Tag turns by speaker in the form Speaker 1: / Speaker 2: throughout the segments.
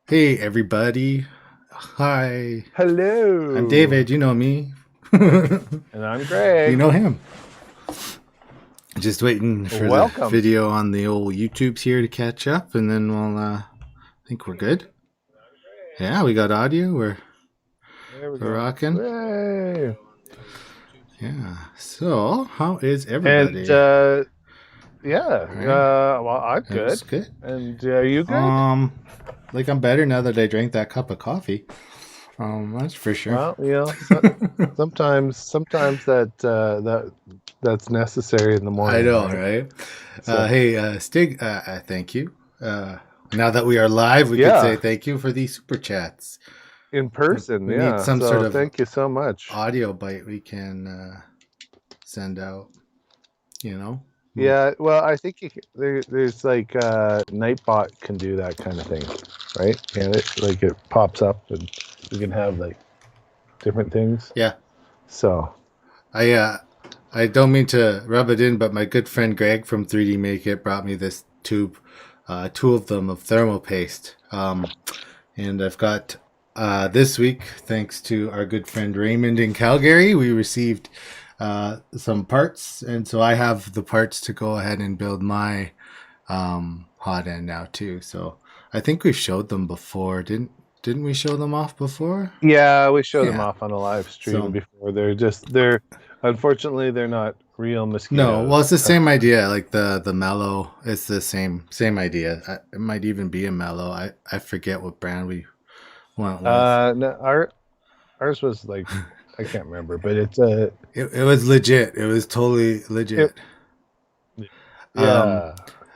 Speaker 1: Hey everybody. Hi. I'm
Speaker 2: Hello.
Speaker 1: David, you know me. You
Speaker 2: And I'm Greg.
Speaker 1: know him. Just waiting for the
Speaker 2: Welcome.
Speaker 1: video on the old YouTubes here to catch up and then I think we're good. Yeah, we got audio.
Speaker 2: There we
Speaker 1: We're
Speaker 2: go.
Speaker 1: rocking.
Speaker 2: Yay.
Speaker 1: Yeah. So, how is
Speaker 2: And
Speaker 1: everybody? Right?
Speaker 2: well, I'm
Speaker 1: It was
Speaker 2: good.
Speaker 1: good.
Speaker 2: And are you good?
Speaker 1: Like I'm better now that I drank that cup of coffee. That's for sure.
Speaker 2: Well, sometimes that's necessary in the
Speaker 1: I
Speaker 2: morning,
Speaker 1: know,
Speaker 2: right?
Speaker 1: right?
Speaker 2: So,
Speaker 1: Hey, Stig, thank you. Now that we are live, we could say
Speaker 2: yeah,
Speaker 1: thank you for these super chats.
Speaker 2: in person,
Speaker 1: We need
Speaker 2: yeah.
Speaker 1: some sort
Speaker 2: So,
Speaker 1: of
Speaker 2: thank you so much.
Speaker 1: audio bite we can send out, you know? Hmm.
Speaker 2: Yeah, well, I think there's like Nightbot can do that kind of thing, right? And it pops up and you can have like different things.
Speaker 1: Yeah.
Speaker 2: So,
Speaker 1: I don't mean to rub it in, but my good friend Greg from 3D Make It brought me this tube, two of them of thermal paste. And I've got this week, thanks to our good friend Raymond in Calgary, we received some parts, and so I have the parts to go ahead and build my hot end now too. So I think we showed them before, didn't we show them off before?
Speaker 2: yeah, we show them
Speaker 1: Yeah.
Speaker 2: off on a live stream
Speaker 1: So
Speaker 2: before. They're unfortunately they're not real
Speaker 1: no, well, it's
Speaker 2: mosquitoes.
Speaker 1: the same idea. Like the mellow, it's the same idea. It might even be a mellow. I forget what brand we went with.
Speaker 2: No, ours was like I can't remember, but it's a
Speaker 1: It was legit. It was totally
Speaker 2: it,
Speaker 1: legit. Um,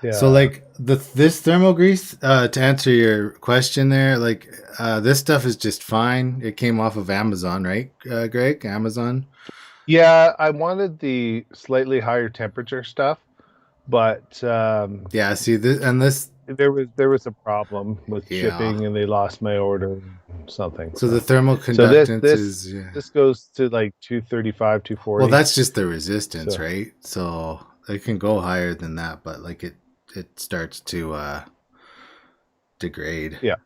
Speaker 2: yeah,
Speaker 1: so
Speaker 2: yeah.
Speaker 1: like this thermal grease, to answer your question there, like this stuff is just fine. It came off of Amazon, right, Greg? Amazon.
Speaker 2: Yeah, I wanted the slightly higher temperature stuff, but
Speaker 1: Yeah. See this and this.
Speaker 2: there was a problem with
Speaker 1: Yeah.
Speaker 2: shipping and they lost my order something.
Speaker 1: So the
Speaker 2: So
Speaker 1: thermal
Speaker 2: so this
Speaker 1: conductance
Speaker 2: this
Speaker 1: is yeah.
Speaker 2: this goes to like 235,
Speaker 1: Well,
Speaker 2: 240.
Speaker 1: that's just the resistance,
Speaker 2: So
Speaker 1: right? So it can go higher than that, but like it starts to degrade.
Speaker 2: yeah,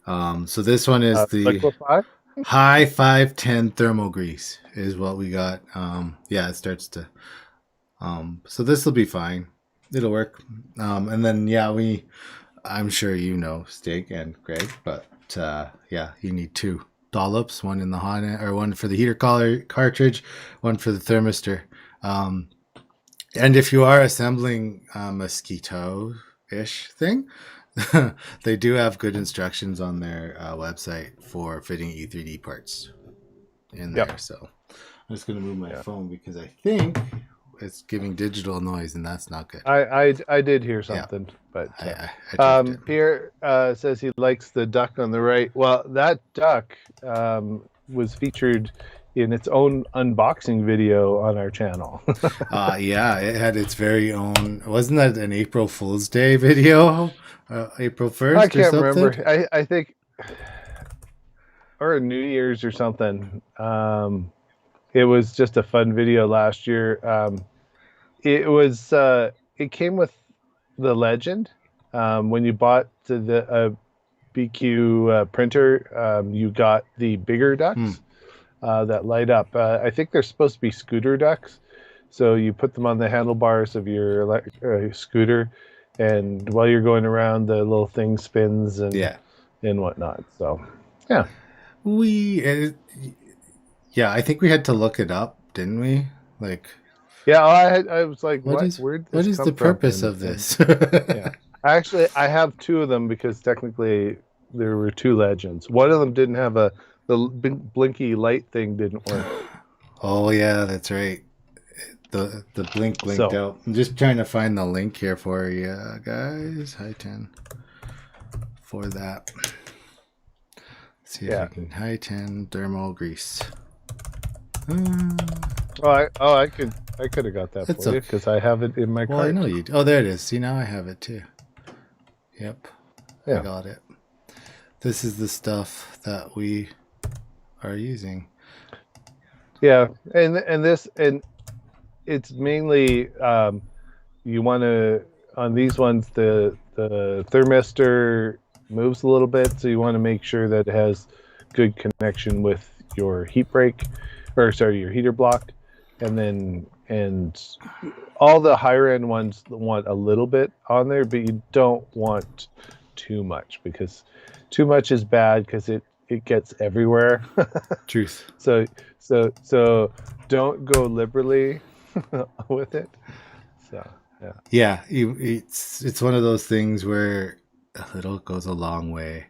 Speaker 1: So this one is the
Speaker 2: liquefy.
Speaker 1: high 510 thermal grease is what we got. Yeah, it starts to. So this will be fine. It'll work. And then yeah, I'm sure you know Steak and Greg, but yeah, you need two dollops, one in the hot end, or one for the heater collar cartridge, one for the thermistor. Um, and if you are assembling a mosquito-ish thing, they do have good instructions on their website for fitting E3D parts in
Speaker 2: Yep.
Speaker 1: there. So I'm just gonna move my
Speaker 2: Yeah.
Speaker 1: phone because I think it's giving digital noise, and that's not good.
Speaker 2: I did hear
Speaker 1: Yeah,
Speaker 2: something, but
Speaker 1: I dropped it.
Speaker 2: Pierre says he likes the duck on the right. Well, that duck was featured in its own unboxing video on our channel.
Speaker 1: Yeah, it had its very own. Wasn't that an April Fool's Day video? April
Speaker 2: I
Speaker 1: 1st or
Speaker 2: can't
Speaker 1: something?
Speaker 2: remember. I think or New Year's or something. It was just a fun video last year. It came with the legend. When you bought the BQ printer, you got the bigger ducks that light up. I think they're supposed to be scooter ducks. So you put them on the handlebars of your scooter, and while you're going around, the little thing spins
Speaker 1: Yeah.
Speaker 2: and whatnot. So, yeah.
Speaker 1: We, yeah, I think we had to look it up, didn't we? Like,
Speaker 2: Yeah, I was like,
Speaker 1: what
Speaker 2: what?
Speaker 1: is
Speaker 2: Where'd
Speaker 1: what
Speaker 2: this
Speaker 1: is the
Speaker 2: come from?
Speaker 1: purpose of
Speaker 2: And
Speaker 1: this?
Speaker 2: yeah, actually, I have two of them because technically there were two legends. One of them didn't have the blinky light thing didn't work.
Speaker 1: Oh yeah, that's right. The blink blinked
Speaker 2: So
Speaker 1: out. I'm just trying to find the link here for you guys. High 10 for that. See if
Speaker 2: yeah.
Speaker 1: I can high 10 thermal grease.
Speaker 2: I could have got that
Speaker 1: It's
Speaker 2: for you
Speaker 1: okay.
Speaker 2: because I have it in my
Speaker 1: Well, I
Speaker 2: cart.
Speaker 1: know you. Oh, there it is. See, now I have it too. Yep, I
Speaker 2: Yeah,
Speaker 1: got it. This is the stuff that we are using.
Speaker 2: yeah, and it's mainly you want to on these ones the thermistor moves a little bit, so you want to make sure that it has good connection with your heat break, or sorry, your heater block, and all the higher end ones want a little bit on there, but you don't want too much, because too much is bad because it gets everywhere.
Speaker 1: Truth.
Speaker 2: So don't go liberally with it. So
Speaker 1: Yeah, it's one of those things where a little goes a long way.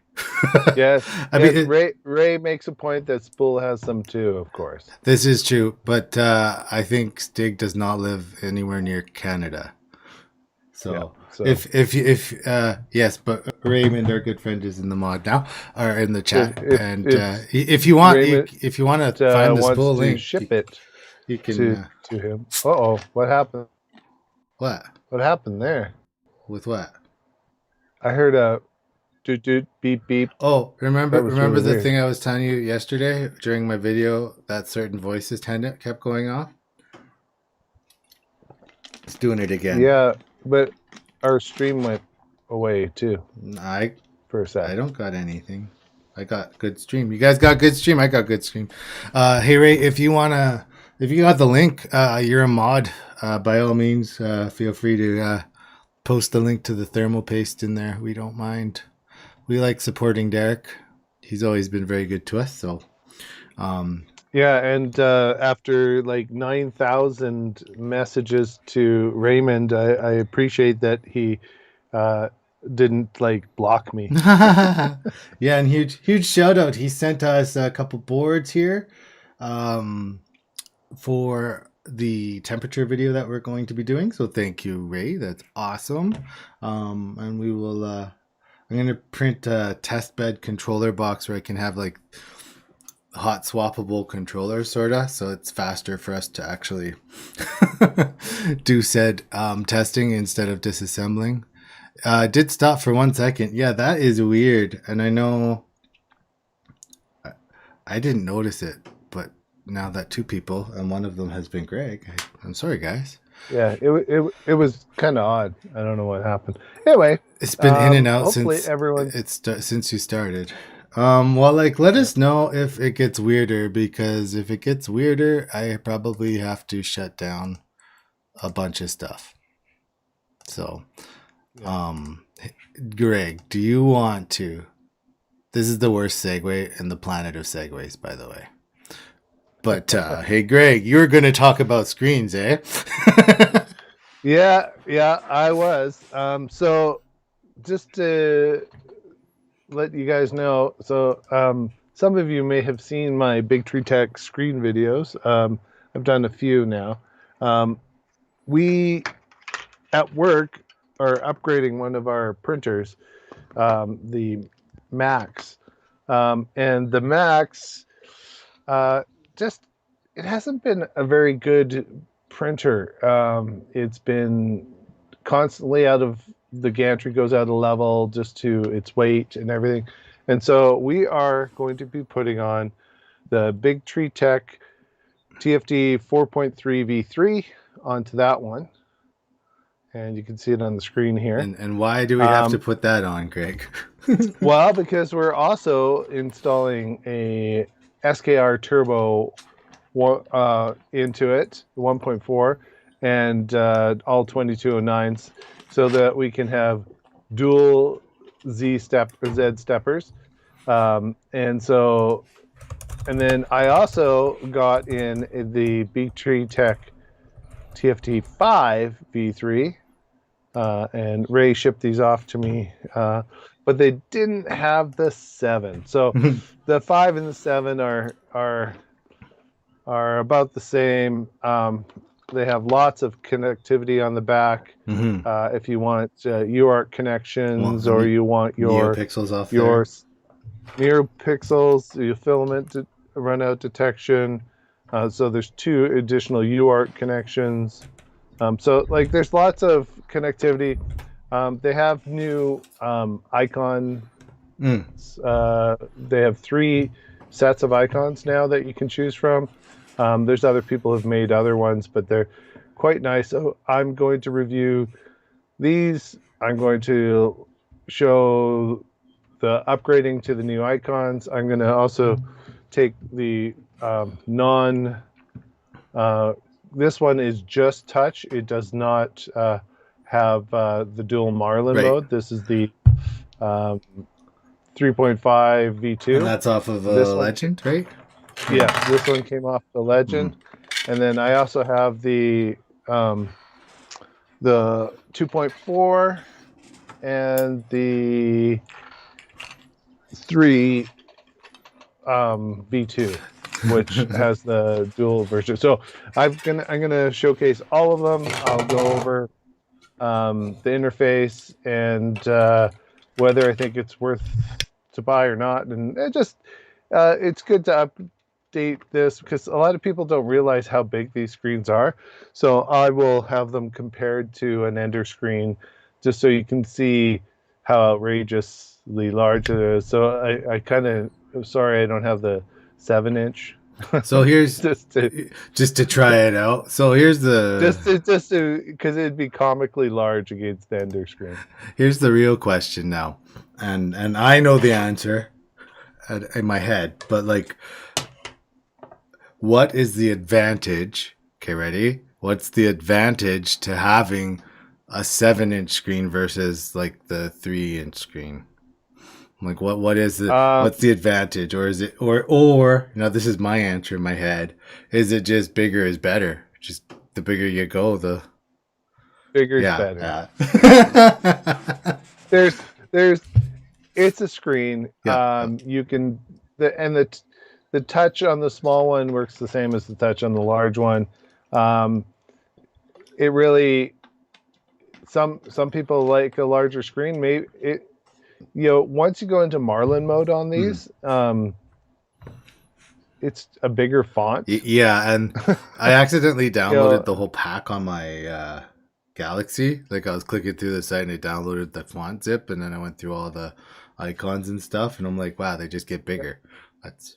Speaker 2: yes,
Speaker 1: I
Speaker 2: yes.
Speaker 1: mean,
Speaker 2: Ray makes a point that spool has some too, of course.
Speaker 1: this is true, but I think Stig does not live anywhere near Canada.
Speaker 2: Yeah.
Speaker 1: So,
Speaker 2: So
Speaker 1: if yes, but Raymond, our good friend, is in the mod now or in the chat, and if you want,
Speaker 2: Raymond,
Speaker 1: if you want to find the
Speaker 2: wants
Speaker 1: spool
Speaker 2: to
Speaker 1: link,
Speaker 2: ship it
Speaker 1: you can.
Speaker 2: to him. Uh-oh, what happened?
Speaker 1: What?
Speaker 2: What happened there?
Speaker 1: With what?
Speaker 2: I heard a doot doot beep beep.
Speaker 1: Oh, remember
Speaker 2: really
Speaker 1: the
Speaker 2: weird.
Speaker 1: thing I was telling you yesterday during my video that certain voices kept going off? It's doing it again.
Speaker 2: Yeah, but our stream went away too for a
Speaker 1: I
Speaker 2: sec.
Speaker 1: don't got anything. I got good stream. You guys got good stream. I got good stream. Hey Ray, if you got the link, you're a mod. By all means, feel free to post the link to the thermal paste in there. We don't mind. We like supporting Derek. He's always been very good to us. So,
Speaker 2: yeah, and after like 9,000 messages to Raymond, I appreciate that he didn't like block me.
Speaker 1: yeah, and huge shout out. He sent us a couple boards here for the temperature video that we're going to be doing. So thank you, Ray. That's awesome. And we will. I'm gonna print a test bed controller box where I can have like hot swappable controllers, sorta, so it's faster for us to actually do said testing instead of disassembling. Did stop for 1 second. Yeah, that is weird, and I know I didn't notice it, but now that two people and one of them has been Greg, I'm sorry, guys.
Speaker 2: Yeah, it was kind of odd. I don't know what happened. Anyway,
Speaker 1: It's been in and out
Speaker 2: hopefully
Speaker 1: since
Speaker 2: everyone.
Speaker 1: since you started. Well, like, let us know if it gets weirder, because if it gets weirder, I probably have to shut down a bunch of stuff. So, Greg, do you want to? This is the worst segue in the planet of segues, by the way. But hey, Greg, you were going to talk about screens, eh?
Speaker 2: Yeah, I was. So just to let you guys know, so some of you may have seen my Big Tree Tech screen videos. I've done a few now. We at work are upgrading one of our printers, the Max, and the Max just it hasn't been a very good printer. It's been constantly out of the gantry, goes out of level just to its weight and everything. And so we are going to be putting on the Big Tree Tech TFD 4.3 V3 onto that one. And you can see it on the screen here.
Speaker 1: And why do we have to put that on, Greg?
Speaker 2: Well, because we're also installing a SKR Turbo into it, 1.4, and all 2209s, so that we can have dual Z steppers. And then I also got in the Big Tree Tech TFT 5 V3, and Ray shipped these off to me, but they didn't have the 7. So the 5 and the 7 are about the same. They have lots of connectivity on the back. If you want UART connections, or you want your
Speaker 1: NeoPixels off
Speaker 2: your NeoPixels, your filament runout detection. So there's 2 additional UART connections. So like there's lots of connectivity. They have new icons. They have 3 sets of icons now that you can choose from. There's other people who've made other ones, but they're quite nice. So I'm going to review these. I'm going to show the upgrading to the new icons. I'm going to also take the non. This one is just touch. It does not have the dual Marlin mode. This is the 3.5 V2.
Speaker 1: And that's off of
Speaker 2: this
Speaker 1: Legend, right?
Speaker 2: Yeah, this one came off the Legend. And then I also have the 2.4 and the 3 V2, which has the dual version. So I'm gonna showcase all of them. I'll go over the interface and whether I think it's worth to buy or not. And it's good to update this because a lot of people don't realize how big these screens are. So I will have them compared to an Ender screen just so you can see how outrageously large it is. So I kind of, sorry I don't have the 7-inch.
Speaker 1: So here's just to try it out. So here's the
Speaker 2: just to because it'd be comically large against the Ender screen.
Speaker 1: Here's the real question now, and I know the answer in my head, but like, what is the advantage? Okay, ready? What's the advantage to having a 7-inch screen versus like the 3-inch screen? Like what is the what's the advantage, or is it or now this is my answer in my head, is it just bigger is better? Just the bigger you go, the
Speaker 2: bigger is better. There's it's a screen. You can the touch on the small one works the same as the touch on the large one. It really some people like a larger screen. Maybe it. Once you go into Marlin mode on these, it's a bigger font.
Speaker 1: Yeah, and I accidentally downloaded the whole pack on my Galaxy. Like I was clicking through the site and I downloaded the font zip, and then I went through all the icons and stuff, and I'm like, wow, they just get bigger. That's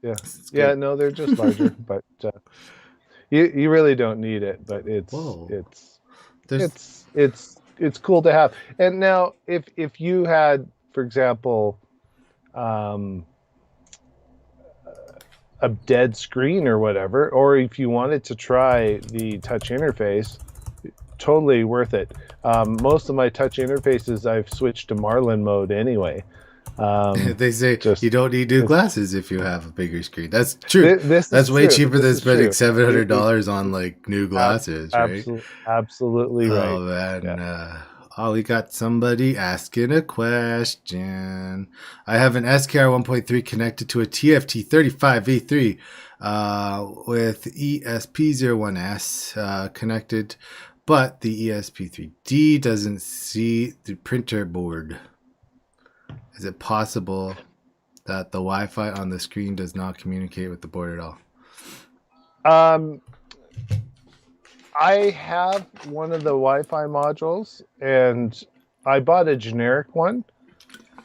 Speaker 2: no, they're just larger, but you really don't need it. But it's cool to have. And now if you had, for example, a dead screen or whatever, or if you wanted to try the touch interface, totally worth it. Most of my touch interfaces I've switched to Marlin mode anyway.
Speaker 1: They say you don't need new glasses if you have a bigger screen. That's true. That's way cheaper than spending $700 on like new glasses, right?
Speaker 2: Absolutely right.
Speaker 1: Oh man, we got somebody asking a question. I have an SKR 1.3 connected to a TFT 35V3 with ESP01S connected, but the ESP3D doesn't see the printer board. Is it possible that the Wi-Fi on the screen does not communicate with the board at all?
Speaker 2: I have one of the Wi-Fi modules, and I bought a generic one,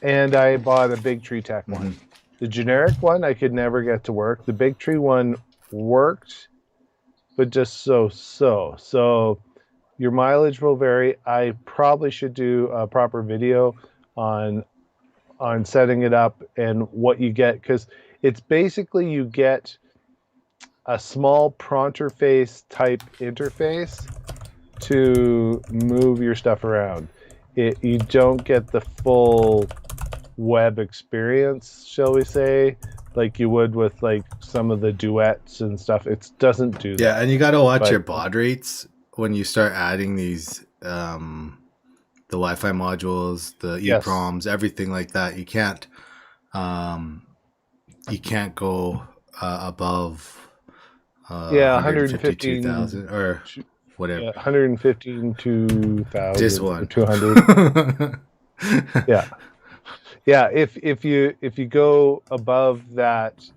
Speaker 2: and I bought a Big Tree Tech one. The generic one I could never get to work. The Big Tree one worked, but just so. So your mileage will vary. I probably should do a proper video on setting it up and what you get, because it's basically you get a small pronter face type interface to move your stuff around. You don't get the full web experience, shall we say, like you would with like some of the duets and stuff. It doesn't do that.
Speaker 1: Yeah, and you got to watch your baud rates when you start adding these the Wi-Fi modules, the EEPROMs, everything like that. You can't go above 152,000 or whatever.
Speaker 2: 115 to 1,000.
Speaker 1: Just one.
Speaker 2: 200. Yeah. If you go above that,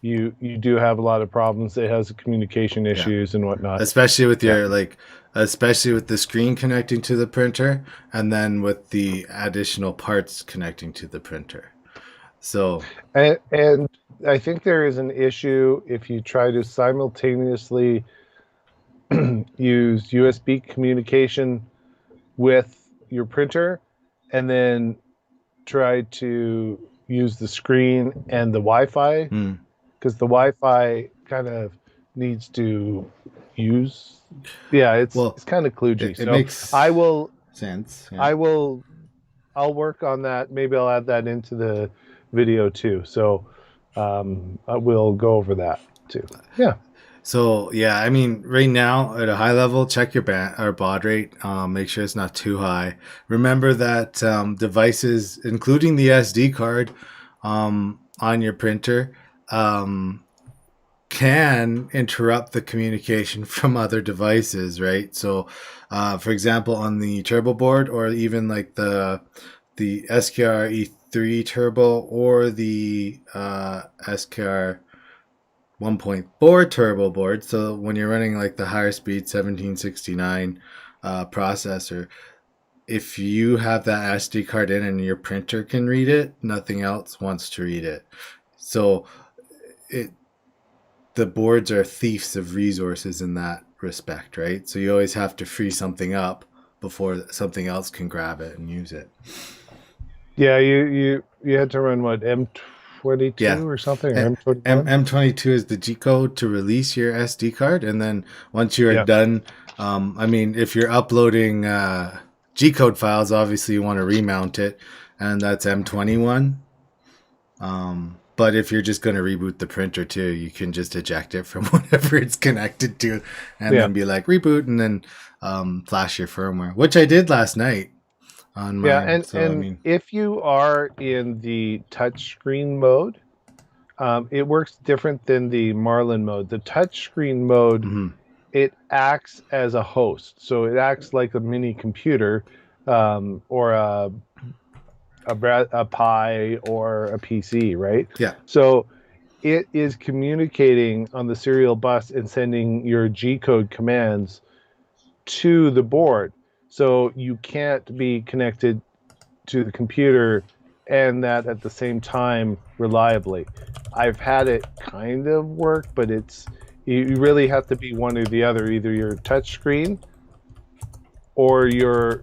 Speaker 2: you do have a lot of problems. It has communication issues and whatnot.
Speaker 1: Especially with your especially with the screen connecting to the printer, and then with the additional parts connecting to the printer. So
Speaker 2: and I think there is an issue if you try to simultaneously use USB communication with your printer and then try to use the screen and the Wi-Fi, because the Wi-Fi kind of needs to use. Yeah, it's kind of kludgy.
Speaker 1: It
Speaker 2: So
Speaker 1: makes
Speaker 2: I will
Speaker 1: sense. Yeah.
Speaker 2: I'll work on that. Maybe I'll add that into the video too. So I will go over that too. Yeah.
Speaker 1: So yeah, I mean, right now at a high level, check your baud rate. Make sure it's not too high. Remember that devices, including the SD card on your printer, can interrupt the communication from other devices, right? So, for example, on the turbo board, or even like the SKR E3 turbo, or the SKR 1.4 turbo board. So when you're running like the higher speed 1769 processor, if you have that SD card in and your printer can read it, nothing else wants to read it. So the boards are thieves of resources in that respect, right? So you always have to free something up before something else can grab it and use it.
Speaker 2: Yeah, you had to run what, M22 or something, or M21?
Speaker 1: M22 is the G code to release your SD card, and then once you are done, I mean, if you're uploading G code files, obviously you want to remount it, and that's M21. But if you're just going to reboot the printer too, you can just eject it from whatever it's connected to, and then be like reboot, and then flash your firmware, which I did last night on mine.
Speaker 2: Yeah, and,
Speaker 1: so,
Speaker 2: and
Speaker 1: I mean,
Speaker 2: if you are in the touchscreen mode, it works different than the Marlin mode. The touchscree mode, it acts as a host, so it acts like a mini computer, or a Pi or a PC, right?
Speaker 1: Yeah.
Speaker 2: So it is communicating on the serial bus and sending your G code commands to the board. So you can't be connected to the computer and that at the same time reliably. I've had it kind of work, but you really have to be one or the other, either your touch screen or your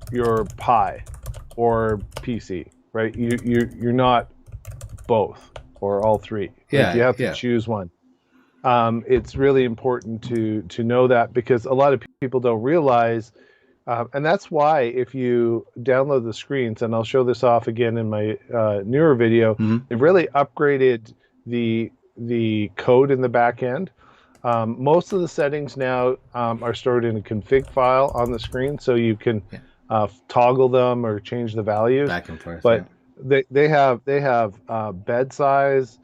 Speaker 2: Pi or PC, right? You're not both or all three.
Speaker 1: Yeah,
Speaker 2: you have to choose one. It's really important to know that, because a lot of people don't realize, and that's why if you download the screens, and I'll show this off again in my newer video, they've really upgraded the code in the back end. Most of the settings now are stored in a config file on the screen, so you can toggle them or change the values
Speaker 1: back and forth.
Speaker 2: But they have bed size,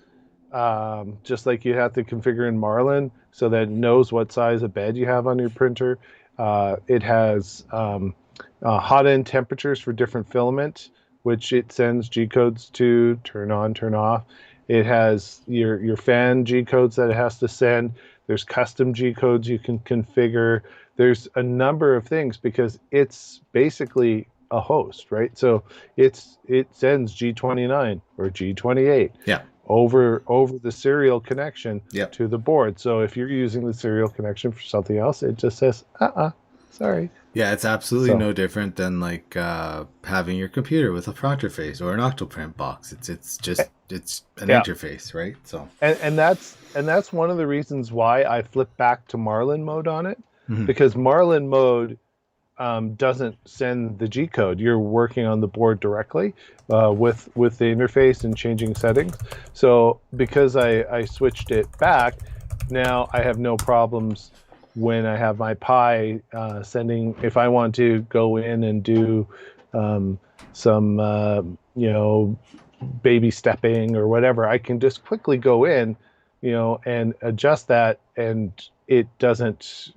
Speaker 2: just like you have to configure in Marlin, so that it knows what size of bed you have on your printer. It has hot end temperatures for different filament, which it sends G codes to turn on, turn off. It has your fan G codes that it has to send. There's custom G codes you can configure. There's a number of things, because it's basically a host, right? So it sends G29 or G28 over the serial connection to the board. So if you're using the serial connection for something else, it just says sorry.
Speaker 1: Yeah, it's absolutely no different than like having your computer with a pronter face or an Octoprint box. It's just an interface, right? So
Speaker 2: and that's one of the reasons why I flip back to Marlin mode on it, because Marlin mode doesn't send the G code. You're working on the board directly with the interface and changing settings. So because I switched it back, now I have no problems when I have my Pi sending. If I want to go in and do some baby stepping or whatever, I can just quickly go in, and adjust that, and it doesn't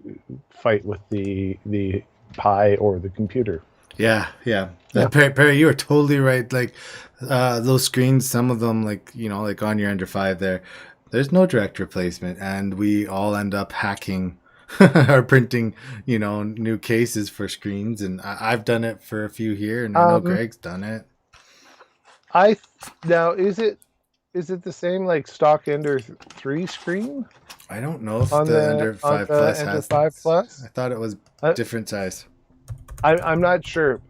Speaker 2: fight with the Pi or the computer.
Speaker 1: Yeah. Perry, you are totally right. Like those screens, some of them, like like on your Under 5 there's no direct replacement, and we all end up hacking or printing new cases for screens, and I've done it for a few here, and I know Greg's done it.
Speaker 2: Now is it the same like stock Ender 3 screen?
Speaker 1: I don't know if the Ender 5 Plus has
Speaker 2: 5 Plus.
Speaker 1: I thought it was different size.
Speaker 2: I'm not sure,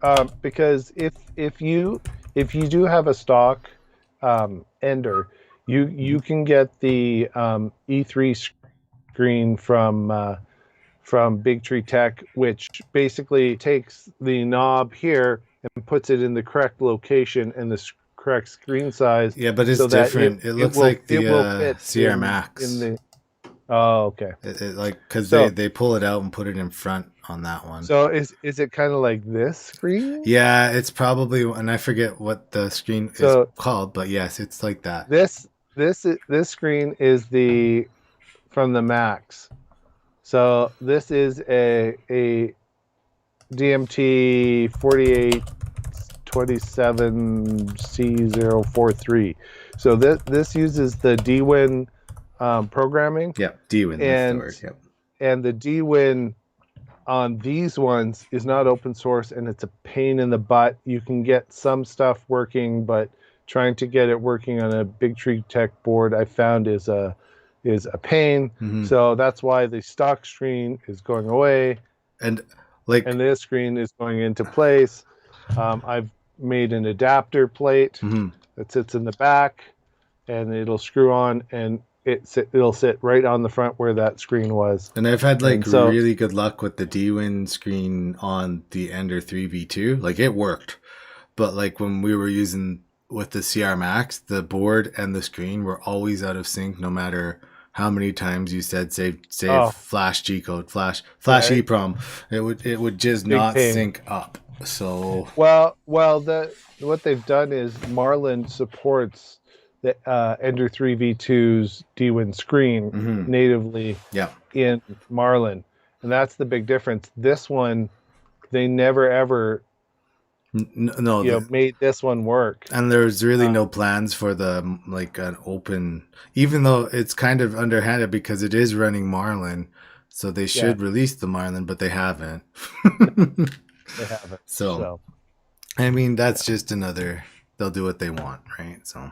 Speaker 2: because if you if you do have a stock Ender, you can get the E3 screen from Big Tree Tech, which basically takes the knob here and puts it in the correct location and the correct screen size.
Speaker 1: Yeah, but it's
Speaker 2: so that
Speaker 1: different. It looks
Speaker 2: will
Speaker 1: like the
Speaker 2: fit
Speaker 1: CR
Speaker 2: in
Speaker 1: Max.
Speaker 2: the. Oh, okay.
Speaker 1: It like because
Speaker 2: So
Speaker 1: they pull it out and put it in front on that one.
Speaker 2: so is it kind of like this screen?
Speaker 1: Yeah, it's probably, and I forget what the screen is
Speaker 2: So
Speaker 1: called, but yes, it's like that.
Speaker 2: this screen is the from the Max. So this is a DMT 4827C043. So this uses the DWin programming.
Speaker 1: Yep, Dewin, that's the word. Yep.
Speaker 2: And the DWin on these ones is not open source, and it's a pain in the butt. You can get some stuff working, but trying to get it working on a Big Tree Tech board, I found is a pain.
Speaker 1: Mhm.
Speaker 2: So that's why the stock screen is going away,
Speaker 1: And like,
Speaker 2: and this screen is going into place. I've made an adapter plate
Speaker 1: mhm.
Speaker 2: that sits in the back, and it'll screw on, and it'll sit right on the front where that screen was.
Speaker 1: And I've had like
Speaker 2: so,
Speaker 1: really good luck with the DWin screen on the Ender 3v2. Like it worked, but like when we were using with the CR Max, the board and the screen were always out of sync, no matter how many times you said save flash G code, flash EEPROM. It would just
Speaker 2: Big
Speaker 1: not
Speaker 2: pain.
Speaker 1: sync up. So
Speaker 2: well, what they've done is Marlin supports the Ender 3v2's DWin screen natively in Marlin, and that's the big difference. This one, they never ever made this one work,
Speaker 1: and there's really no plans for the like an open, even though it's kind of underhanded because it is running Marlin, so they should release the Marlin, but they haven't.
Speaker 2: They haven't.
Speaker 1: So I mean, that's just another, they'll do what they want, right? So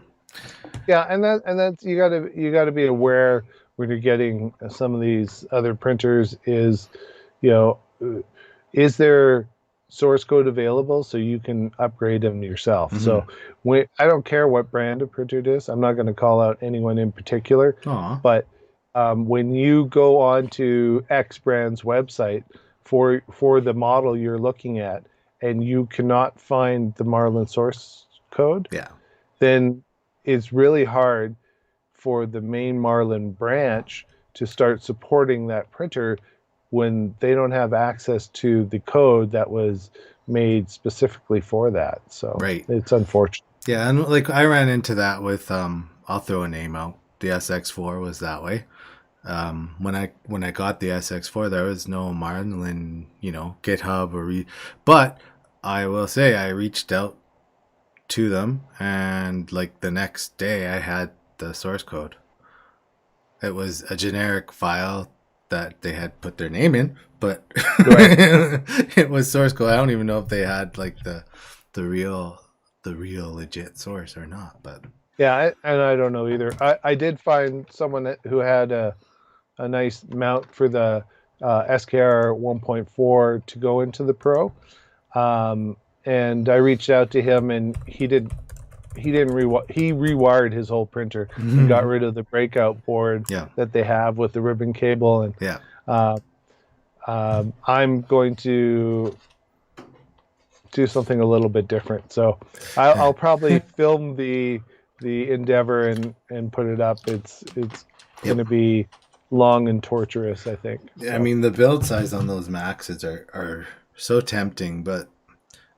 Speaker 2: yeah, and that's you gotta be aware when you're getting some of these other printers is, is there source code available so you can upgrade them yourself. So I don't care what brand of printer it is. I'm not going to call out anyone in particular. But when you go on to X brand's website for the model you're looking at, and you cannot find the Marlin source code, then it's really hard for the main Marlin branch to start supporting that printer when they don't have access to the code that was made specifically for that. So it's unfortunate.
Speaker 1: Yeah, and like I ran into that with I'll throw a name out. The SX4 was that way. When I got the SX4, there was no Marlin, GitHub but I will say I reached out to them, and like the next day I had the source code. It was a generic file that they had put their name in, but it was source code. I don't even know if they had like the real legit source or not, but
Speaker 2: and I don't know either. I did find someone who had a nice mount for the SKR 1.4 to go into the Pro, and I reached out to him, and he rewired his whole printer and got rid of the breakout board that they have with the ribbon cable, and I'm going to do something a little bit different. So I'll probably film the endeavor and put it up. It's going to be long and torturous, I think.
Speaker 1: Yeah, so. I mean, the build size on those Maxes are so tempting,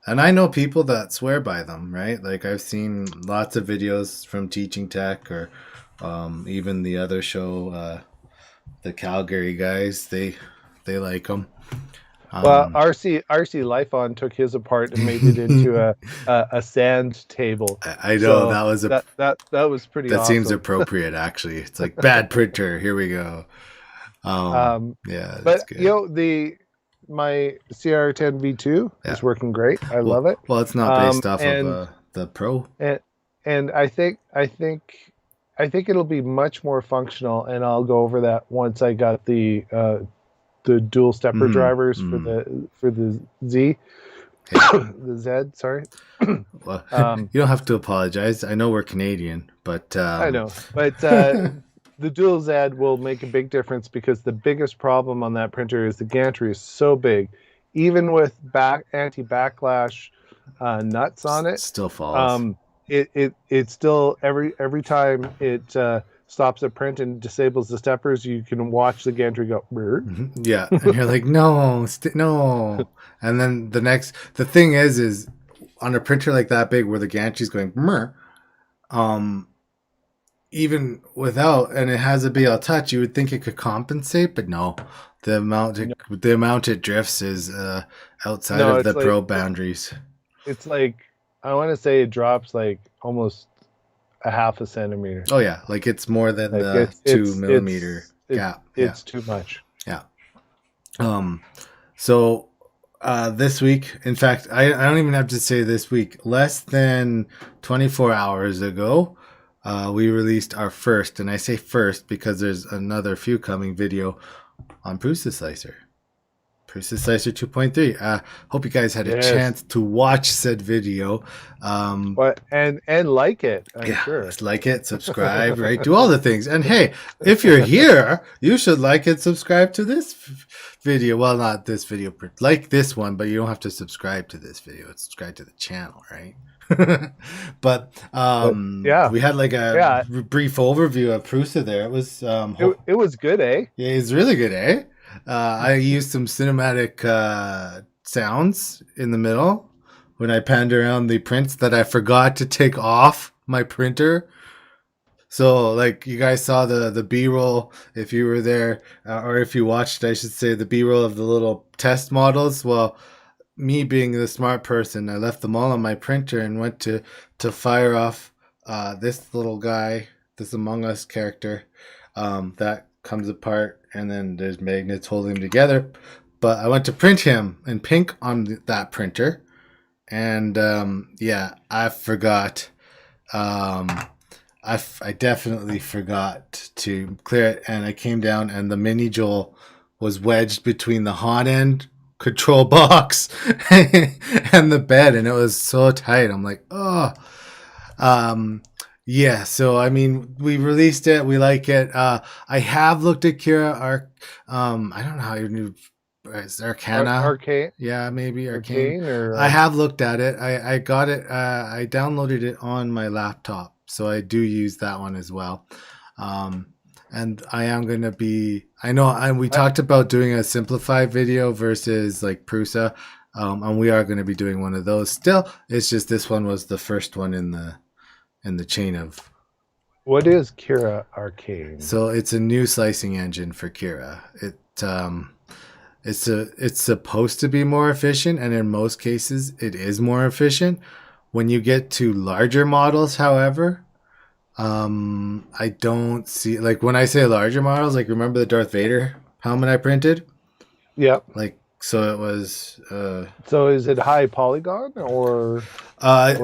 Speaker 1: and I know people that swear by them, right? Like I've seen lots of videos from Teaching Tech, or even the other show, the Calgary guys. They like them.
Speaker 2: Well, RC Lifeon took his apart and made it into a sand table.
Speaker 1: I know, so that was
Speaker 2: that was pretty.
Speaker 1: That
Speaker 2: awesome.
Speaker 1: Seems appropriate, actually. It's like bad printer. Here we go. Yeah,
Speaker 2: but
Speaker 1: good.
Speaker 2: My CR10 V2 is working great. I love it.
Speaker 1: Well, it's not based off of the Pro,
Speaker 2: and I think it'll be much more functional. And I'll go over that once I got the dual stepper drivers for the Z. The Z, sorry.
Speaker 1: Well,
Speaker 2: Um,
Speaker 1: you don't have to apologize. I know we're Canadian, but
Speaker 2: I know, but the dual Z will make a big difference because the biggest problem on that printer is the gantry is so big. Even with anti-backlash nuts on it,
Speaker 1: still falls.
Speaker 2: um, it still every time it stops a print and disables the steppers, you can watch the gantry go. "Brr."
Speaker 1: Yeah, and you're like, no, no. And then the thing is on a printer like that big where the gantry's going, Mrr, um, even without, and it has a BL touch, you would think it could compensate, but no.
Speaker 2: No,
Speaker 1: The amount it drifts is outside
Speaker 2: no,
Speaker 1: of the probe boundaries.
Speaker 2: it's like I want to say it drops like almost a half a centimeter.
Speaker 1: Oh yeah, like it's more than
Speaker 2: Like
Speaker 1: the 2 millimeter gap. Yeah,
Speaker 2: it's too much.
Speaker 1: yeah. Um, so this week, in fact, I don't even have to say this week. Less than 24 hours ago, we released our first, and I say first because there's another few coming video on Prusa Slicer. Prusa Slicer 2.3. Hope you guys had a chance to watch said video.
Speaker 2: But and like it, I'm sure.
Speaker 1: Like it, subscribe, right? Do all the things. And hey, if you're here, you should like and subscribe to this video. Well, not this video, like this one, but you don't have to subscribe to this video. Subscribe to the channel, right? But we had like a brief overview of Prusa there. It was
Speaker 2: it was good, eh?
Speaker 1: Yeah, it's really good, eh? I used some cinematic sounds in the middle when I panned around the prints that I forgot to take off my printer. So, like, you guys saw the B-roll if you were there, or if you watched, I should say, the B-roll of the little test models. Well, me being the smart person, I left them all on my printer and went to fire off this little guy, this Among Us character that comes apart, and then there's magnets holding them together. But I went to print him in pink on that printer, and I forgot. I definitely forgot to clear it, and I came down, and the mini Joel was wedged between the hot end control box and the bed, and it was so tight. I'm like, oh. Yeah, so I mean, we released it. We like it. I have looked at Kira. I don't know how you knew. It's Arcana.
Speaker 2: Arcane.
Speaker 1: Yeah, maybe Arcane. I have looked at it. I got it. I downloaded it on my laptop, so I do use that one as well. And I am going to be. I know. And we talked about doing a simplified video versus like Prusa, and we are going to be doing one of those. Still, it's just this one was the first one in the chain of.
Speaker 2: What is Kira Arcane?
Speaker 1: So it's a new slicing engine for Kira. It's supposed to be more efficient, and in most cases it is more efficient. When you get to larger models, however, I don't see, like, when I say larger models, like, remember the Darth Vader helmet I printed?
Speaker 2: Yep.
Speaker 1: Like, so it was
Speaker 2: so is it high polygon or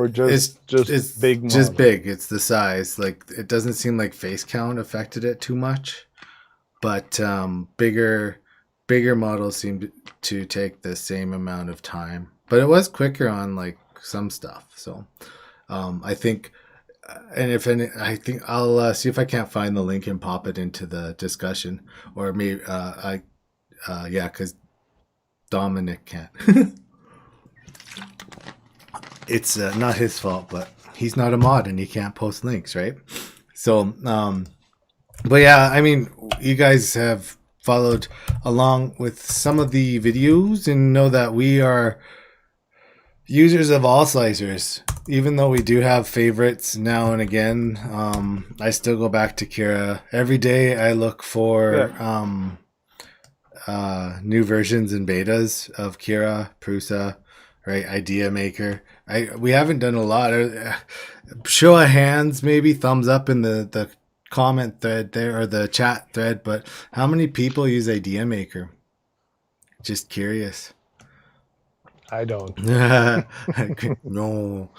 Speaker 2: just
Speaker 1: it's
Speaker 2: big model?
Speaker 1: Just big. It's the size. Like, it doesn't seem like face count affected it too much, but bigger models seem to take the same amount of time, but it was quicker on like some stuff. So I think, and I think I'll see if I can't find the link and pop it into the discussion, or maybe because Dominic can't. It's not his fault, but he's not a mod and he can't post links, right? So but yeah, I mean, you guys have followed along with some of the videos and know that we are users of all slicers. Even though we do have favorites now and again, I still go back to Kira. Every day I look for new versions and betas of Kira, Prusa, right? Idea Maker. We haven't done a lot. Show of hands, maybe thumbs up in the comment thread there, or the chat thread, but how many people use Idea Maker? Just curious.
Speaker 2: I don't.
Speaker 1: No.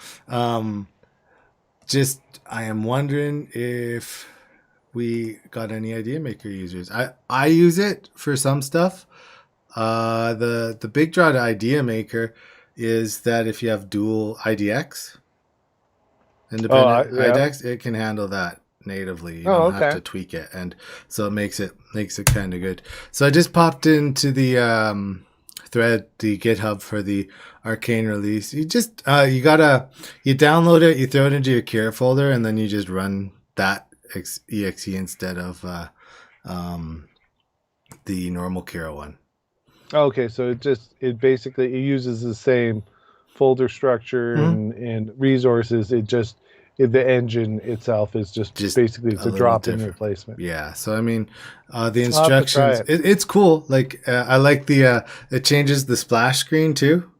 Speaker 1: I am wondering if we got any Idea Maker users. I use it for some stuff. The big draw to Idea Maker is that if you have dual IDX,
Speaker 2: Oh,
Speaker 1: independent
Speaker 2: yeah.
Speaker 1: IDEX, it can handle that natively. You
Speaker 2: Oh,
Speaker 1: don't have
Speaker 2: okay.
Speaker 1: to tweak it, and so it makes it kind of good. So I just popped into the thread, the GitHub for the Arcane release. You just you download it, you throw it into your Kira folder, and then you just run that exe instead of the normal Kira one.
Speaker 2: Okay, so it basically it uses the same folder structure
Speaker 1: Mm-hmm.
Speaker 2: and resources. The engine itself is just
Speaker 1: Just
Speaker 2: basically it's
Speaker 1: a
Speaker 2: a
Speaker 1: little
Speaker 2: drop-in
Speaker 1: different.
Speaker 2: replacement.
Speaker 1: Yeah. So I mean, the
Speaker 2: I'll have to try
Speaker 1: instructions,
Speaker 2: it.
Speaker 1: it's cool. Like I like the it changes the splash screen too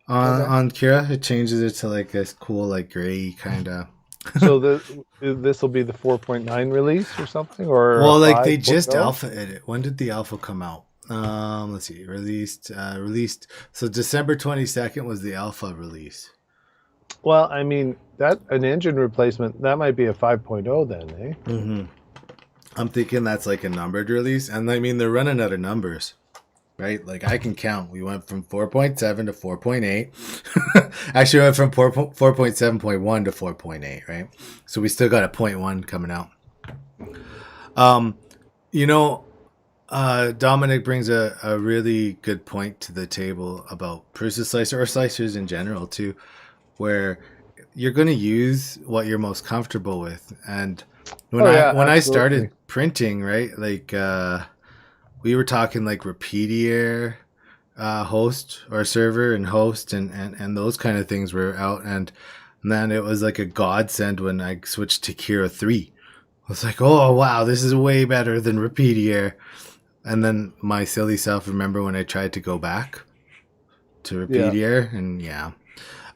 Speaker 2: Okay.
Speaker 1: on Kira. It changes it to like this cool like gray kind of.
Speaker 2: So this will be the 4.9 release or something, or a
Speaker 1: Well, like they just
Speaker 2: 5.0?
Speaker 1: alpha edit. When did the alpha come out? Let's see. Released. So December 22nd was the alpha release.
Speaker 2: Well, I mean that an engine replacement that might be a 5.0 then, eh?
Speaker 1: Mm-hmm. I'm thinking that's like a numbered release, and I mean they're running out of numbers. Right? Like I can count. We went from 4.7 to 4.8. Actually, we went from 4.7.1 to 4.8, right? So we still got a 0.1 coming out. Um, you know, Dominic brings a really good point to the table about Prusa slicer or slicers in general too, where you're going to use what you're most comfortable with. And
Speaker 2: Oh yeah,
Speaker 1: when I
Speaker 2: absolutely.
Speaker 1: started printing, right, like we were talking like Repeatier host or server and host and those kind of things were out, and then it was like a godsend when I switched to Kira 3. I was like, oh wow, this is way better than Repeatier. And then my silly self remember when I tried to go back to
Speaker 2: Yeah.
Speaker 1: Repeatier, and yeah.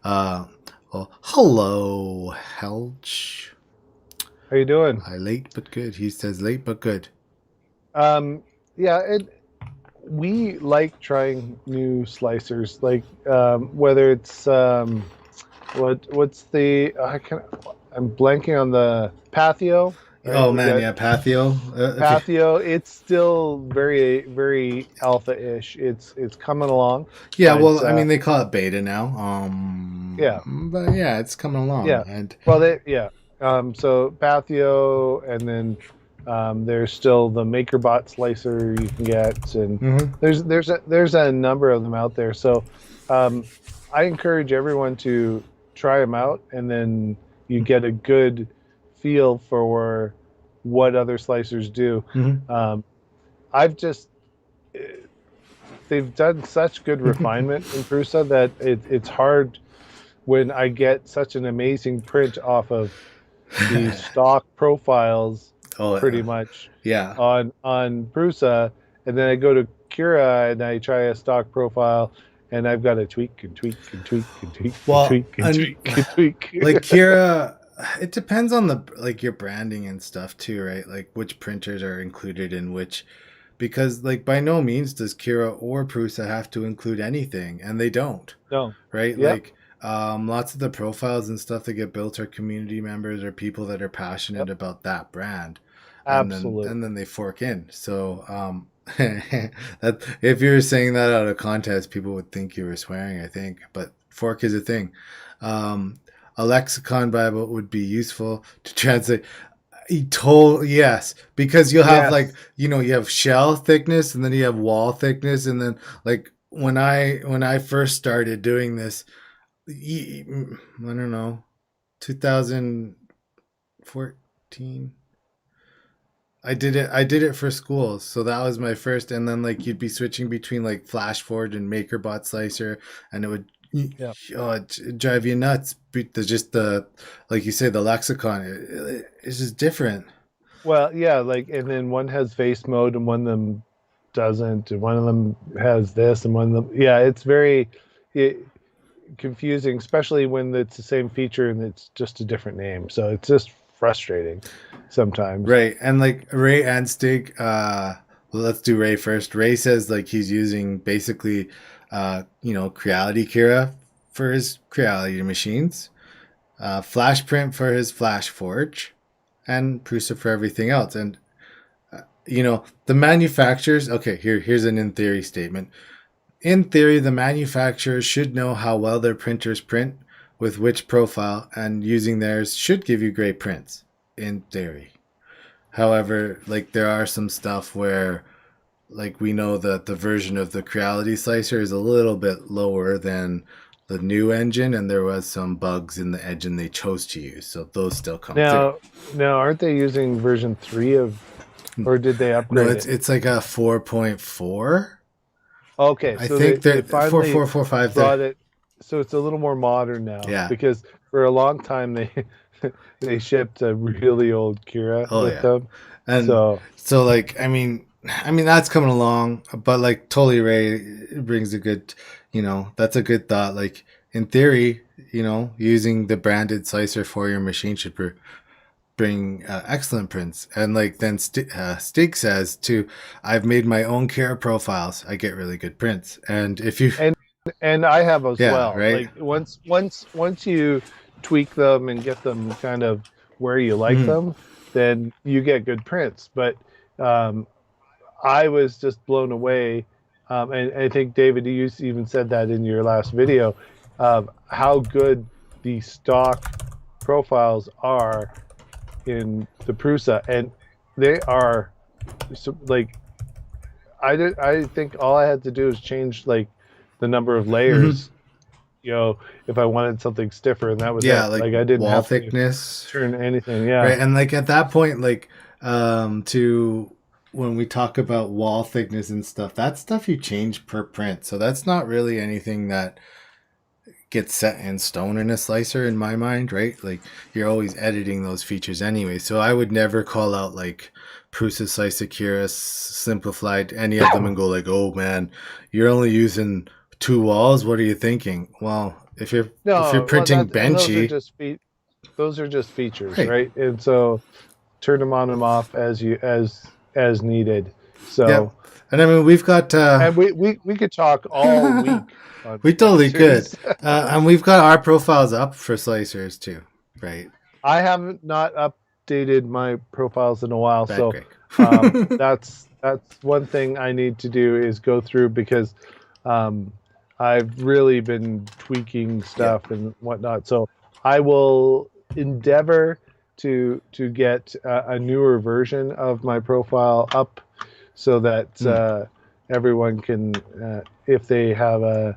Speaker 1: Well, hello, Helch.
Speaker 2: How you doing?
Speaker 1: I late but good. He says late but good.
Speaker 2: Yeah, we like trying new slicers, like whether it's what's the I'm blanking on the Pathio, right?
Speaker 1: Oh
Speaker 2: We
Speaker 1: man,
Speaker 2: got
Speaker 1: yeah, Pathio.
Speaker 2: Pathio. It's still very alpha-ish. It's coming along,
Speaker 1: Yeah,
Speaker 2: but
Speaker 1: well, I mean, they call it beta now.
Speaker 2: yeah,
Speaker 1: But yeah, it's coming along,
Speaker 2: yeah.
Speaker 1: and
Speaker 2: Well, yeah. So Pathio, and then there's still the MakerBot slicer you can get, and
Speaker 1: mm-hmm.
Speaker 2: there's a number of them out there. So I encourage everyone to try them out, and then you get a good feel for what other slicers do.
Speaker 1: Mm-hmm.
Speaker 2: I've just they've done such good refinement in Prusa that it's hard when I get such an amazing print off of the stock profiles,
Speaker 1: Oh,
Speaker 2: pretty much
Speaker 1: yeah.
Speaker 2: on Prusa, and then I go to Cura and I try a stock profile, and I've got to tweak and tweak and tweak and tweak and
Speaker 1: Well,
Speaker 2: tweak and tweak and tweak.
Speaker 1: like Kira, it depends on the like your branding and stuff too, right? Like which printers are included in which, because like by no means does Kira or Prusa have to include anything, and they don't,
Speaker 2: No,
Speaker 1: right?
Speaker 2: yep,
Speaker 1: Like lots of the profiles and stuff that get built are community members or people that are passionate
Speaker 2: yep,
Speaker 1: about that brand, and
Speaker 2: absolutely.
Speaker 1: then they fork in. So that if you were saying that out of context, people would think you were swearing, I think, but fork is a thing. um a lexicon bible would be useful to translate. Yes, because you'll have like,
Speaker 2: Yes.
Speaker 1: you have shell thickness and then you have wall thickness, and then like when I first started doing this, I don't know, 2014. I did it for school, so that was my first. And then like you'd be switching between like FlashForge and MakerBot Slicer, and it would,
Speaker 2: Yeah.
Speaker 1: oh, it'd drive you nuts. Just the, like you say, the lexicon, it's just different.
Speaker 2: Well, yeah, like, and then one has face mode and one of them doesn't, and one of them has this and one of them, yeah, it's very confusing, especially when it's the same feature and it's just a different name. So it's just frustrating sometimes.
Speaker 1: Right. And like Ray Anstig, well, let's do Ray first. Ray says like he's using basically Creality Kira for his Creality machines, Flash Print for his Flash Forge, and Prusa for everything else. And the manufacturers, okay, here's an in theory statement. in theory, the manufacturer should know how well their printers print with which profile, and using theirs should give you great prints, in theory. However, like there are some stuff where like we know that the version of the Creality slicer is a little bit lower than the new engine, and there was some bugs in the engine they chose to use, so those still come through.
Speaker 2: Now, aren't they using version 3 of, or did they upgrade
Speaker 1: No,
Speaker 2: it?
Speaker 1: it's like a 4.4.
Speaker 2: Okay,
Speaker 1: I
Speaker 2: so
Speaker 1: think
Speaker 2: they
Speaker 1: they're
Speaker 2: finally
Speaker 1: 4.4.5.
Speaker 2: brought it, so it's a little more modern now.
Speaker 1: Yeah.
Speaker 2: Because for a long time they shipped a really old Kira with them.
Speaker 1: And so like I mean that's coming along, but like Totally Ray brings a good, that's a good thought. Like in theory, using the branded slicer for your machine should bring excellent prints. And like then Stig says too, I've made my own Kira profiles. I get really good prints. And if you
Speaker 2: and I have as well.
Speaker 1: Right?
Speaker 2: Like once you tweak them and get them kind of where you like them, then you get good prints. But I was just blown away, and I think David, you even said that in your last video, how good the stock profiles are in the Prusa, and they are like I think all I had to do is change like the number of layers. If I wanted something stiffer, and that was it. Like I didn't
Speaker 1: wall
Speaker 2: have
Speaker 1: thickness,
Speaker 2: to turn anything. Yeah,
Speaker 1: right. And like at that point, like to when we talk about wall thickness and stuff, that's stuff you change per print. So that's not really anything that gets set in stone in a slicer in my mind, right? Like you're always editing those features anyway. So I would never call out like Prusa Slicer Kira Simplified, any of them, and go like, oh man, you're only using 2 walls. What are you thinking? Well, if you're printing Benchy,
Speaker 2: those are just features, right? And so turn them on and off as needed. So
Speaker 1: and I mean we've got
Speaker 2: and we could talk all week.
Speaker 1: We totally could. And we've got our profiles up for slicers too, right?
Speaker 2: I haven't not updated my profiles in a while, so that's one thing I need to do is go through, because I've really been tweaking stuff and whatnot. So I will endeavor to get a newer version of my profile up, so that everyone can, if they have a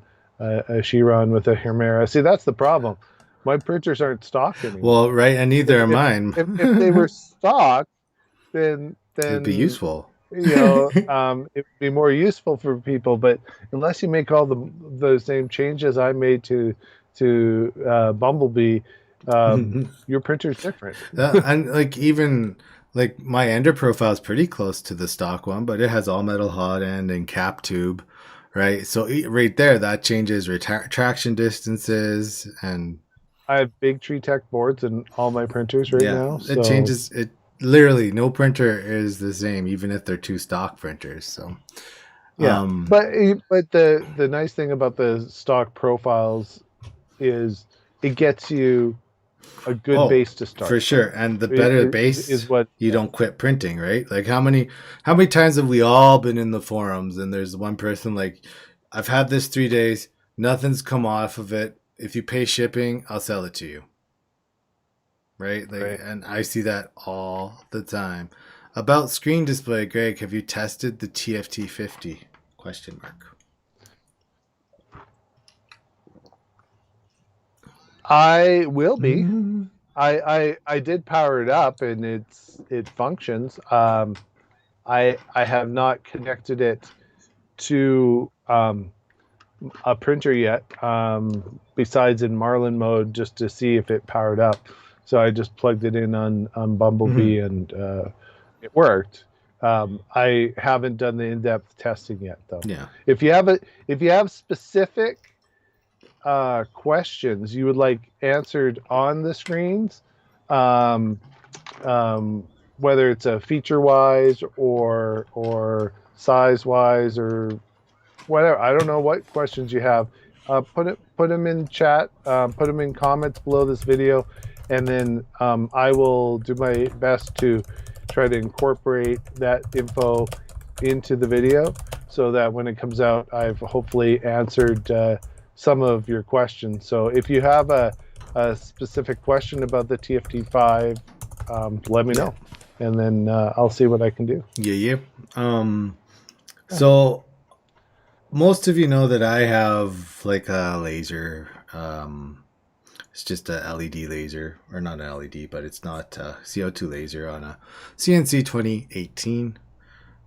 Speaker 2: Chiron with a Hemera. See, that's the problem. My printers aren't stock anymore.
Speaker 1: Well, right, and neither are mine.
Speaker 2: If they were stock, then
Speaker 1: it'd be useful.
Speaker 2: It'd be more useful for people. But unless you make all the same changes I made to Bumblebee, your printer's different.
Speaker 1: And like even like my Ender profile is pretty close to the stock one, but it has all metal hot end and cap tube. Right, so right there, that changes retraction distances, and
Speaker 2: I have big Tree Tech boards in all my printers now. So.
Speaker 1: It changes. It literally no printer is the same, even if they're 2 stock printers. So
Speaker 2: but the nice thing about the stock profiles is it gets you a good base to start
Speaker 1: for sure, and the better the base
Speaker 2: is what
Speaker 1: you don't quit printing, right? Like how many times have we all been in the forums and there's one person like, I've had this 3 days, nothing's come off of it, if you pay shipping I'll sell it to you, right? And I see that all the time. About screen display, Greg, have you tested the TFT50 ?
Speaker 2: I will be. I did power it up and it functions. I have not connected it to a printer yet, besides in Marlin mode, just to see if it powered up. So I just plugged it in on Bumblebee and it worked. I haven't done the in-depth testing yet, though.
Speaker 1: Yeah.
Speaker 2: If you have specific questions you would like answered on the screens, whether it's a feature wise or size wise or whatever, I don't know what questions you have, put them in chat, put them in comments below this video, and then I will do my best to try to incorporate that info into the video so that when it comes out, I've hopefully answered some of your questions. So if you have a specific question about the TFT5, let me know, and then I'll see what I can do.
Speaker 1: Yeah. So most of you know that I have like a laser. It's just a LED laser, or not an LED, but it's not a CO2 laser on a CNC 2018,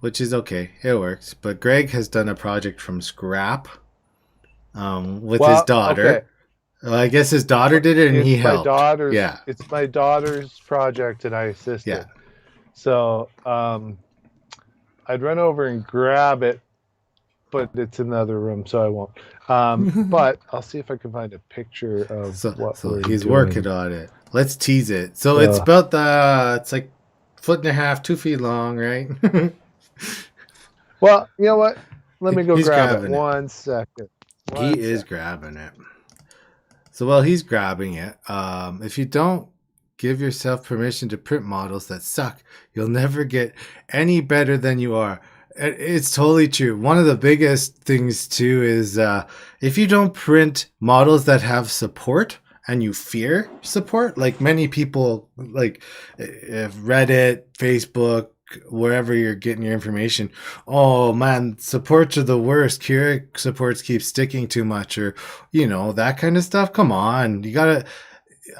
Speaker 1: which is okay. It works. But Greg has done a project from scrap with his daughter.
Speaker 2: Okay.
Speaker 1: Well, I guess his daughter did it, and he helped. Yeah.
Speaker 2: It's my daughter's project, and I assisted.
Speaker 1: Yeah.
Speaker 2: So I'd run over and grab it, but it's in the other room, so I won't. But I'll see if I can find a picture of what
Speaker 1: he's
Speaker 2: doing.
Speaker 1: working on it. Let's tease it. So it's about it's like 1.5 2 feet long, right?
Speaker 2: Well, you know what? Let me go grab it.
Speaker 1: 1
Speaker 2: second.
Speaker 1: He is grabbing it. So while he's grabbing it, if you don't give yourself permission to print models that suck, you'll never get any better than you are. It's totally true. One of the biggest things too is if you don't print models that have support and you fear support, like many people, like if Reddit, Facebook, wherever you're getting your information, oh man, supports are the worst. Keurig supports keep sticking too much, or that kind of stuff. Come on, you gotta.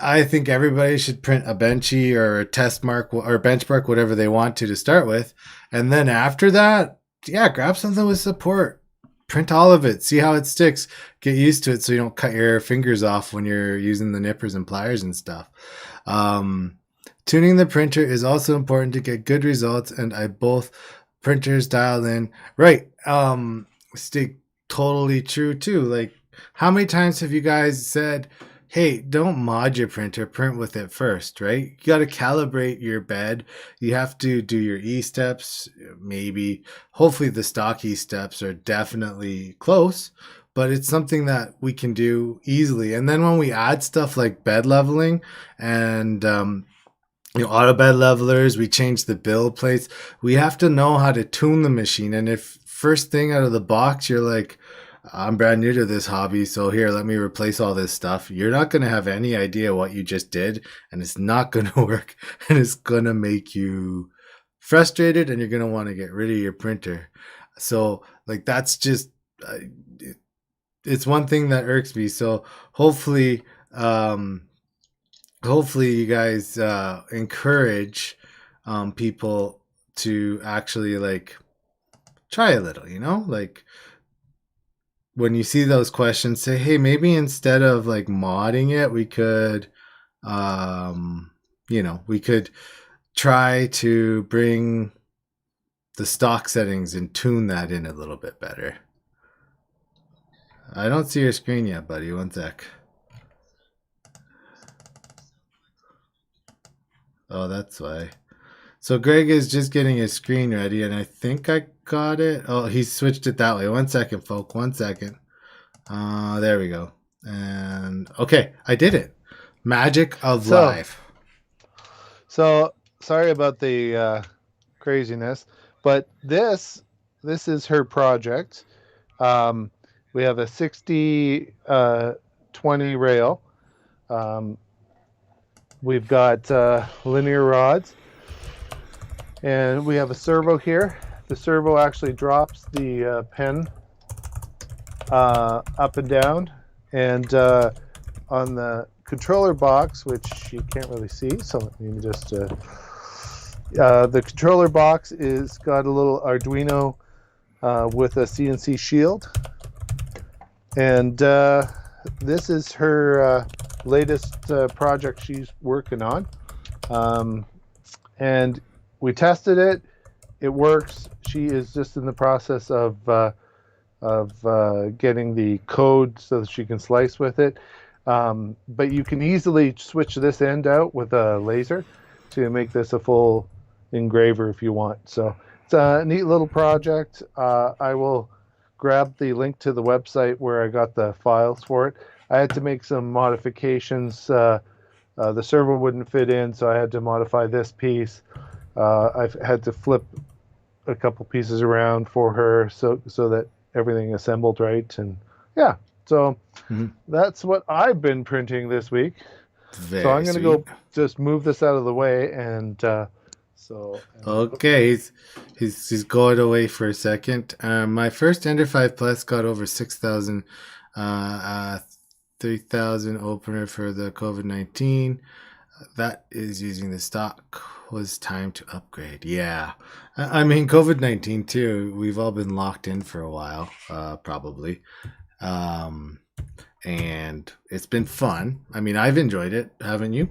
Speaker 1: I think everybody should print a Benchy or a test mark or benchmark, whatever they want to start with. And then after that, grab something with support. Print all of it. See how it sticks. Get used to it so you don't cut your fingers off when you're using the nippers and pliers and stuff. Tuning the printer is also important to get good results, and I both printers dialed in. Right. Stick totally true too. Like, how many times have you guys said, hey, don't mod your printer, print with it first, right? You got to calibrate your bed. You have to do your E-steps, maybe. Hopefully the stock E-steps are definitely close, but it's something that we can do easily. And then when we add stuff like bed leveling and auto bed levelers, we change the build plates, we have to know how to tune the machine. And if first thing out of the box, you're like, I'm brand new to this hobby, so here, let me replace all this stuff. You're not going to have any idea what you just did, and it's not going to work, and it's going to make you frustrated, and you're going to want to get rid of your printer. So, like, that's just, it's one thing that irks me. So, hopefully you guys encourage people to actually, like, try a little, like, when you see those questions, say, hey, maybe instead of like modding it, we could, we could try to bring the stock settings and tune that in a little bit better. I don't see your screen yet, buddy. One sec. Oh, that's why. So Greg is just getting his screen ready, and I think I got it. Oh, he switched it that way. 1 second, folk. 1 second. There we go. And okay, I did it. Magic of live.
Speaker 2: So sorry about the craziness, but this is her project. We have a 60-20 rail. We've got linear rods. And we have a servo here. The servo actually drops the pen up and down. And on the controller box, which you can't really see, so let me just... the controller box is got a little Arduino with a CNC shield. And this is her latest project she's working on. And we tested it. It works. She is just in the process of getting the code so that she can slice with it. But you can easily switch this end out with a laser to make this a full engraver if you want. So it's a neat little project. I will grab the link to the website where I got the files for it. I had to make some modifications. The servo wouldn't fit in, so I had to modify this piece. I've had to flip a couple pieces around for her so that everything assembled right. And yeah, so that's what I've been printing this week. So I'm
Speaker 1: Very
Speaker 2: going to
Speaker 1: sweet.
Speaker 2: go just move this out of the way. And so.
Speaker 1: Okay, he's going away for a second. My first Ender 5 Plus got over 6,000, 3,000 opener for the COVID-19. That is using the stock. Was time to upgrade. Yeah, I mean COVID-19 too. We've all been locked in for a while, probably, and it's been fun. I mean, I've enjoyed it, haven't you?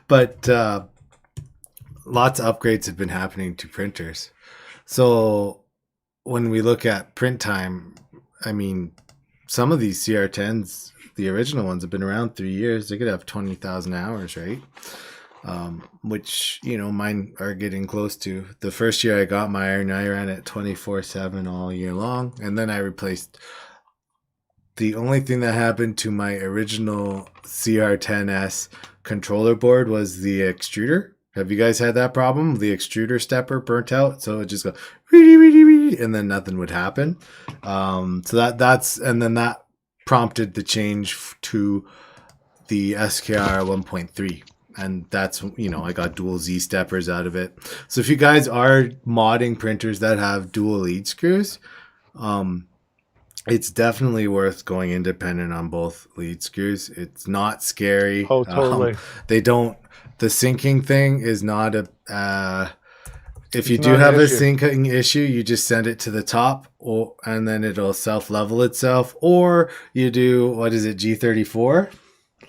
Speaker 1: But lots of upgrades have been happening to printers. So when we look at print time, I mean, some of these CR10s, the original ones, have been around 3 years. They could have 20,000 hours, right? Which, mine are getting close to. The first year I got mine, I ran it 24/7 all year long. And then I replaced. The only thing that happened to my original CR10S controller board was the extruder. Have you guys had that problem? The extruder stepper burnt out, so it just go and then nothing would happen. So that's and then that prompted the change to the SKR 1.3. And that's, I got dual Z steppers out of it. So if you guys are modding printers that have dual lead screws, it's definitely worth going independent on both lead screws. It's not scary.
Speaker 2: Oh, totally.
Speaker 1: The syncing thing is not if you do have a syncing issue, you just send it to the top, and then it'll self-level itself. Or you do, G34?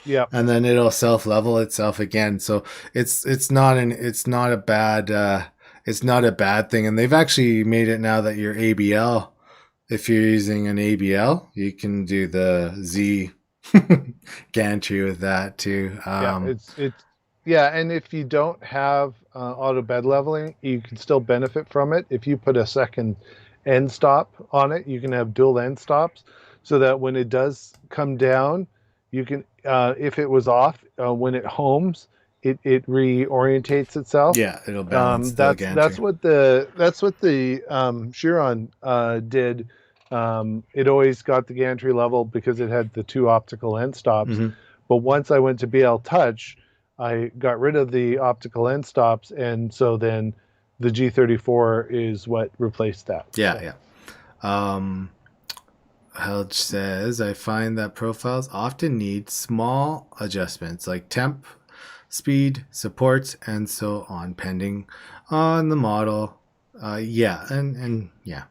Speaker 2: Yeah.
Speaker 1: And then it'll self-level itself again. So it's not a bad thing. And they've actually made it now that your ABL, if you're using an ABL, you can do the Z gantry with that too.
Speaker 2: And if you don't have auto bed leveling, you can still benefit from it. If you put a second end stop on it, you can have dual end stops, so that when it does come down, you can, if it was off, when it homes, it reorientates itself.
Speaker 1: Yeah, it'll balance the gantry.
Speaker 2: That's what the Chiron did. It always got the gantry level because it had the two optical end stops.
Speaker 1: Mm-hmm.
Speaker 2: But once I went to BL Touch, I got rid of the optical end stops, and so then the G34 is what replaced that.
Speaker 1: Yeah. Helge says, I find that profiles often need small adjustments like temp, speed, supports, and so on, pending on the model. Yeah,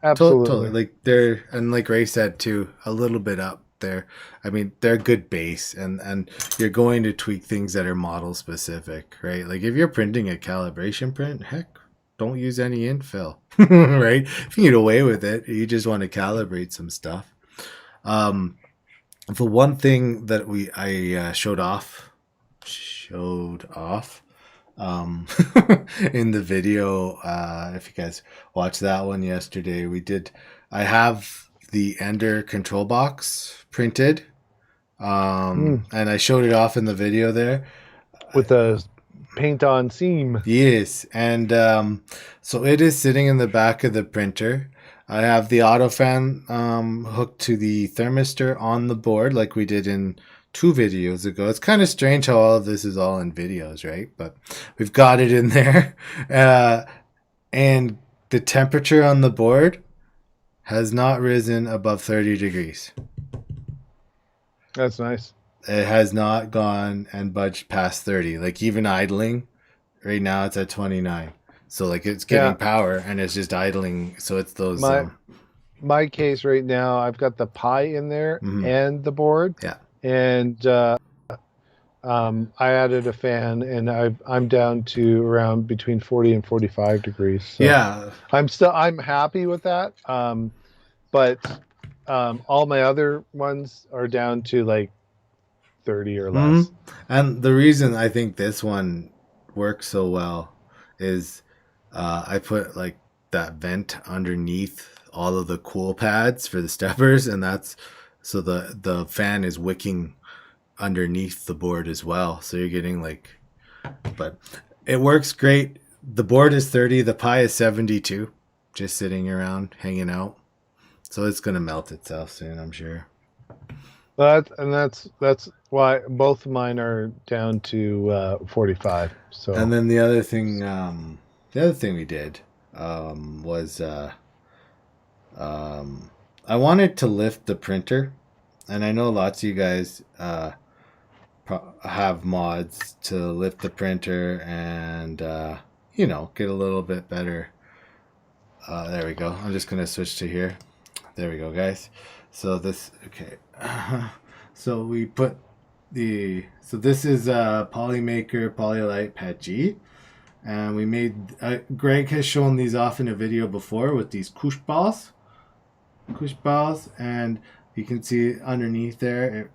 Speaker 2: absolutely.
Speaker 1: Totally. Like they're, and like Ray said too, a little bit up there. I mean, they're a good base, and you're going to tweak things that are model specific, right? Like if you're printing a calibration print, heck, don't use any infill, right? If you get away with it, you just want to calibrate some stuff. The one thing that I showed off in the video, if you guys watched that one yesterday, I have the Ender control box printed, and I showed it off in the video there
Speaker 2: with a paint on seam.
Speaker 1: Yes, and so it is sitting in the back of the printer. I have the auto fan hooked to the thermistor on the board like we did in 2 videos ago. It's kind of strange how all of this is all in videos, right? But we've got it in there. And the temperature on the board has not risen above 30 degrees.
Speaker 2: That's nice.
Speaker 1: It has not gone and budged past 30. Like even idling, right now it's at 29. So like it's getting power and it's just idling. So it's those.
Speaker 2: My case right now, I've got the Pi in there and the board.
Speaker 1: Yeah.
Speaker 2: And I added a fan, and I'm down to around between 40 and 45 degrees. So
Speaker 1: yeah.
Speaker 2: I'm happy with that. But all my other ones are down to like 30 or less.
Speaker 1: And the reason I think this one works so well is I put like that vent underneath all of the cool pads for the steppers, and that's so the fan is wicking underneath the board as well. So you're getting but it works great. the board is 30, the Pi is 72, just sitting around, hanging out. So it's going to melt itself soon, I'm sure.
Speaker 2: That's why both of mine are down to 45. So
Speaker 1: And then the other thing we did was I wanted to lift the printer, and I know lots of you guys have mods to lift the printer and get a little bit better. There we go. I'm just gonna switch to here. There we go, guys. So this okay. So we put so this is Polymaker Polylite Pet G, and we made Greg has shown these off in a video before with these couche balls, and you can see underneath there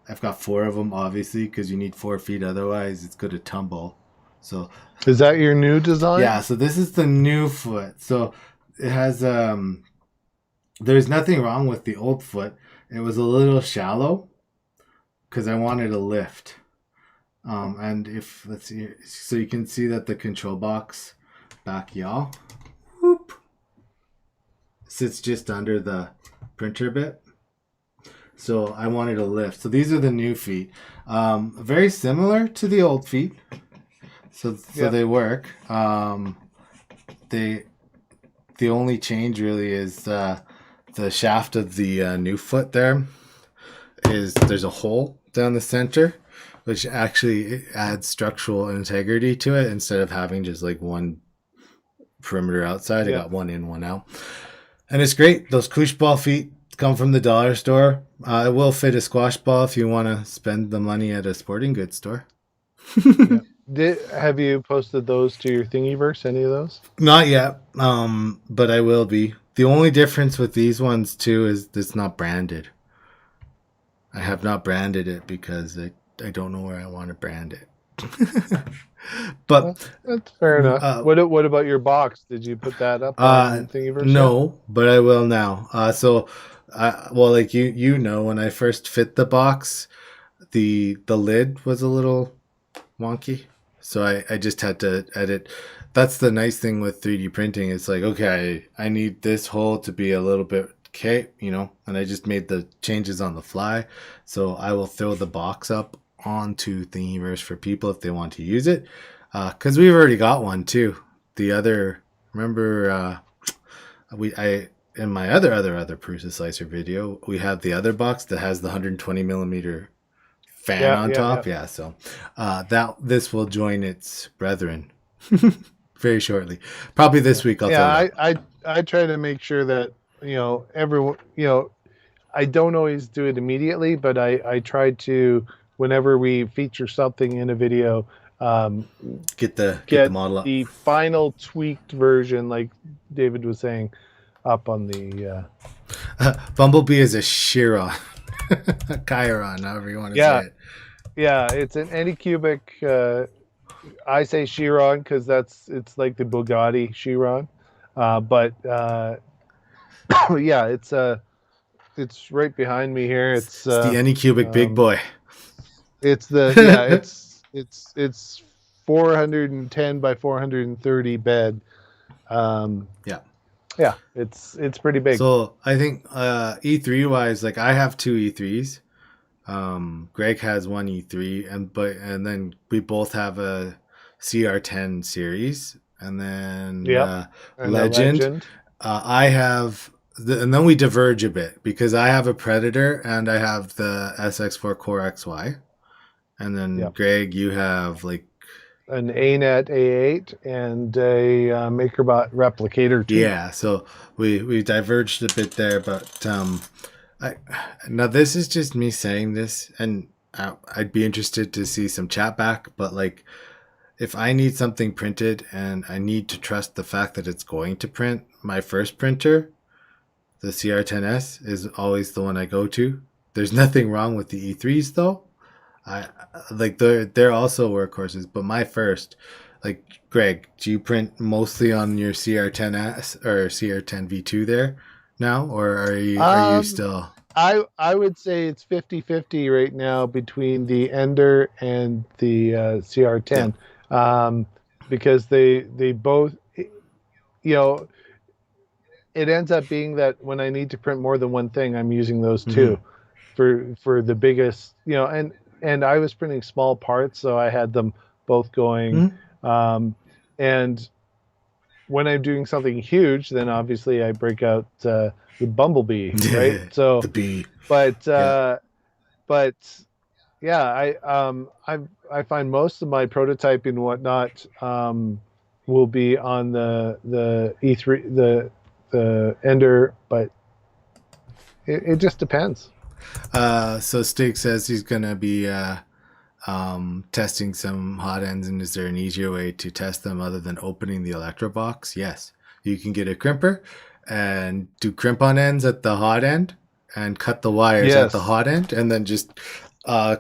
Speaker 1: I've got 4 of them, obviously, because you need 4 feet, otherwise it's going to tumble. So
Speaker 2: is that your new design?
Speaker 1: Yeah, so this is the new foot. So it has there's nothing wrong with the old foot. It was a little shallow because I wanted a lift. And if let's see, so you can see that the control box back yaw whoop, sits just under the printer bit. So I wanted a lift. So these are the new feet. Very similar to the old feet. So they work. The only change really is the shaft of the new foot there's a hole down the center, which actually adds structural integrity to it instead of having just like one perimeter outside. I got one in, one out. And it's great. Those couche ball feet come from the dollar store. It will fit a squash ball if you want to spend the money at a sporting goods store.
Speaker 2: Have you posted those to your Thingiverse? Any of those?
Speaker 1: Not yet, but I will be. The only difference with these ones too is it's not branded. I have not branded it because I don't know where I want to brand it. But
Speaker 2: that's fair enough. What about your box? Did you put that up on Thingiverse?
Speaker 1: No, but I will now. Well, like when I first fit the box, the lid was a little wonky, so I just had to edit. That's the nice thing with 3D printing. It's like, okay, I need this hole to be a little bit and I just made the changes on the fly. So I will throw the box up onto Thingiverse for people if they want to use it, because we've already got one too. The other, remember, in my other Prusa Slicer video, we have the other box that has the 120 millimeter fan on top. Yeah, so this will join its brethren very shortly. Probably this week.
Speaker 2: I try to make sure that everyone. I don't always do it immediately, but I try to, whenever we feature something in a video,
Speaker 1: get the model up.
Speaker 2: The final tweaked version, like David was saying, up on the
Speaker 1: Bumblebee is a Chiron. A Chiron, however you want to say it.
Speaker 2: Yeah, it's an Anycubic. I say Chiron because it's like the Bugatti Chiron, but yeah, it's right behind me here. It's
Speaker 1: the Anycubic big boy.
Speaker 2: It's it's 410 by 430 bed. Yeah, it's pretty big.
Speaker 1: So I think E3 wise, like I have 2 E3s. Greg has 1 E3, and then we both have a CR10 series, and then Legend. I have, and then we diverge a bit because I have a Predator and I have the SX4 Core XY, and then Greg, you have like
Speaker 2: an ANET A8 and a MakerBot Replicator 2.
Speaker 1: Yeah, so we diverged a bit there, but now this is just me saying this, and I'd be interested to see some chat back, but like if I need something printed and I need to trust the fact that it's going to print, my first printer, the CR10S, is always the one I go to. There's nothing wrong with the E3s though. They're also workhorses, but my first, like Greg, do you print mostly on your CR10S or CR10 V2 there now, or are you still?
Speaker 2: I would say it's 50-50 right now between the Ender and the CR10. because they both, you know, it ends up being that when I need to print more than one thing, I'm using those
Speaker 1: Mm-hmm.
Speaker 2: two for the biggest, and I was printing small parts, so I had them both going.
Speaker 1: Mm-hmm.
Speaker 2: And when I'm doing something huge, then obviously I break out the bumblebee, right? So,
Speaker 1: The B.
Speaker 2: but
Speaker 1: Yeah.
Speaker 2: but yeah, I find most of my prototyping and whatnot will be on the E3 the Ender, but it just depends.
Speaker 1: So Stig says he's gonna be testing some hot ends, and is there an easier way to test them other than opening the electro box? Yes, you can get a crimper and do crimp on ends at the hot end and cut the wires at the
Speaker 2: Yes.
Speaker 1: hot end, and then just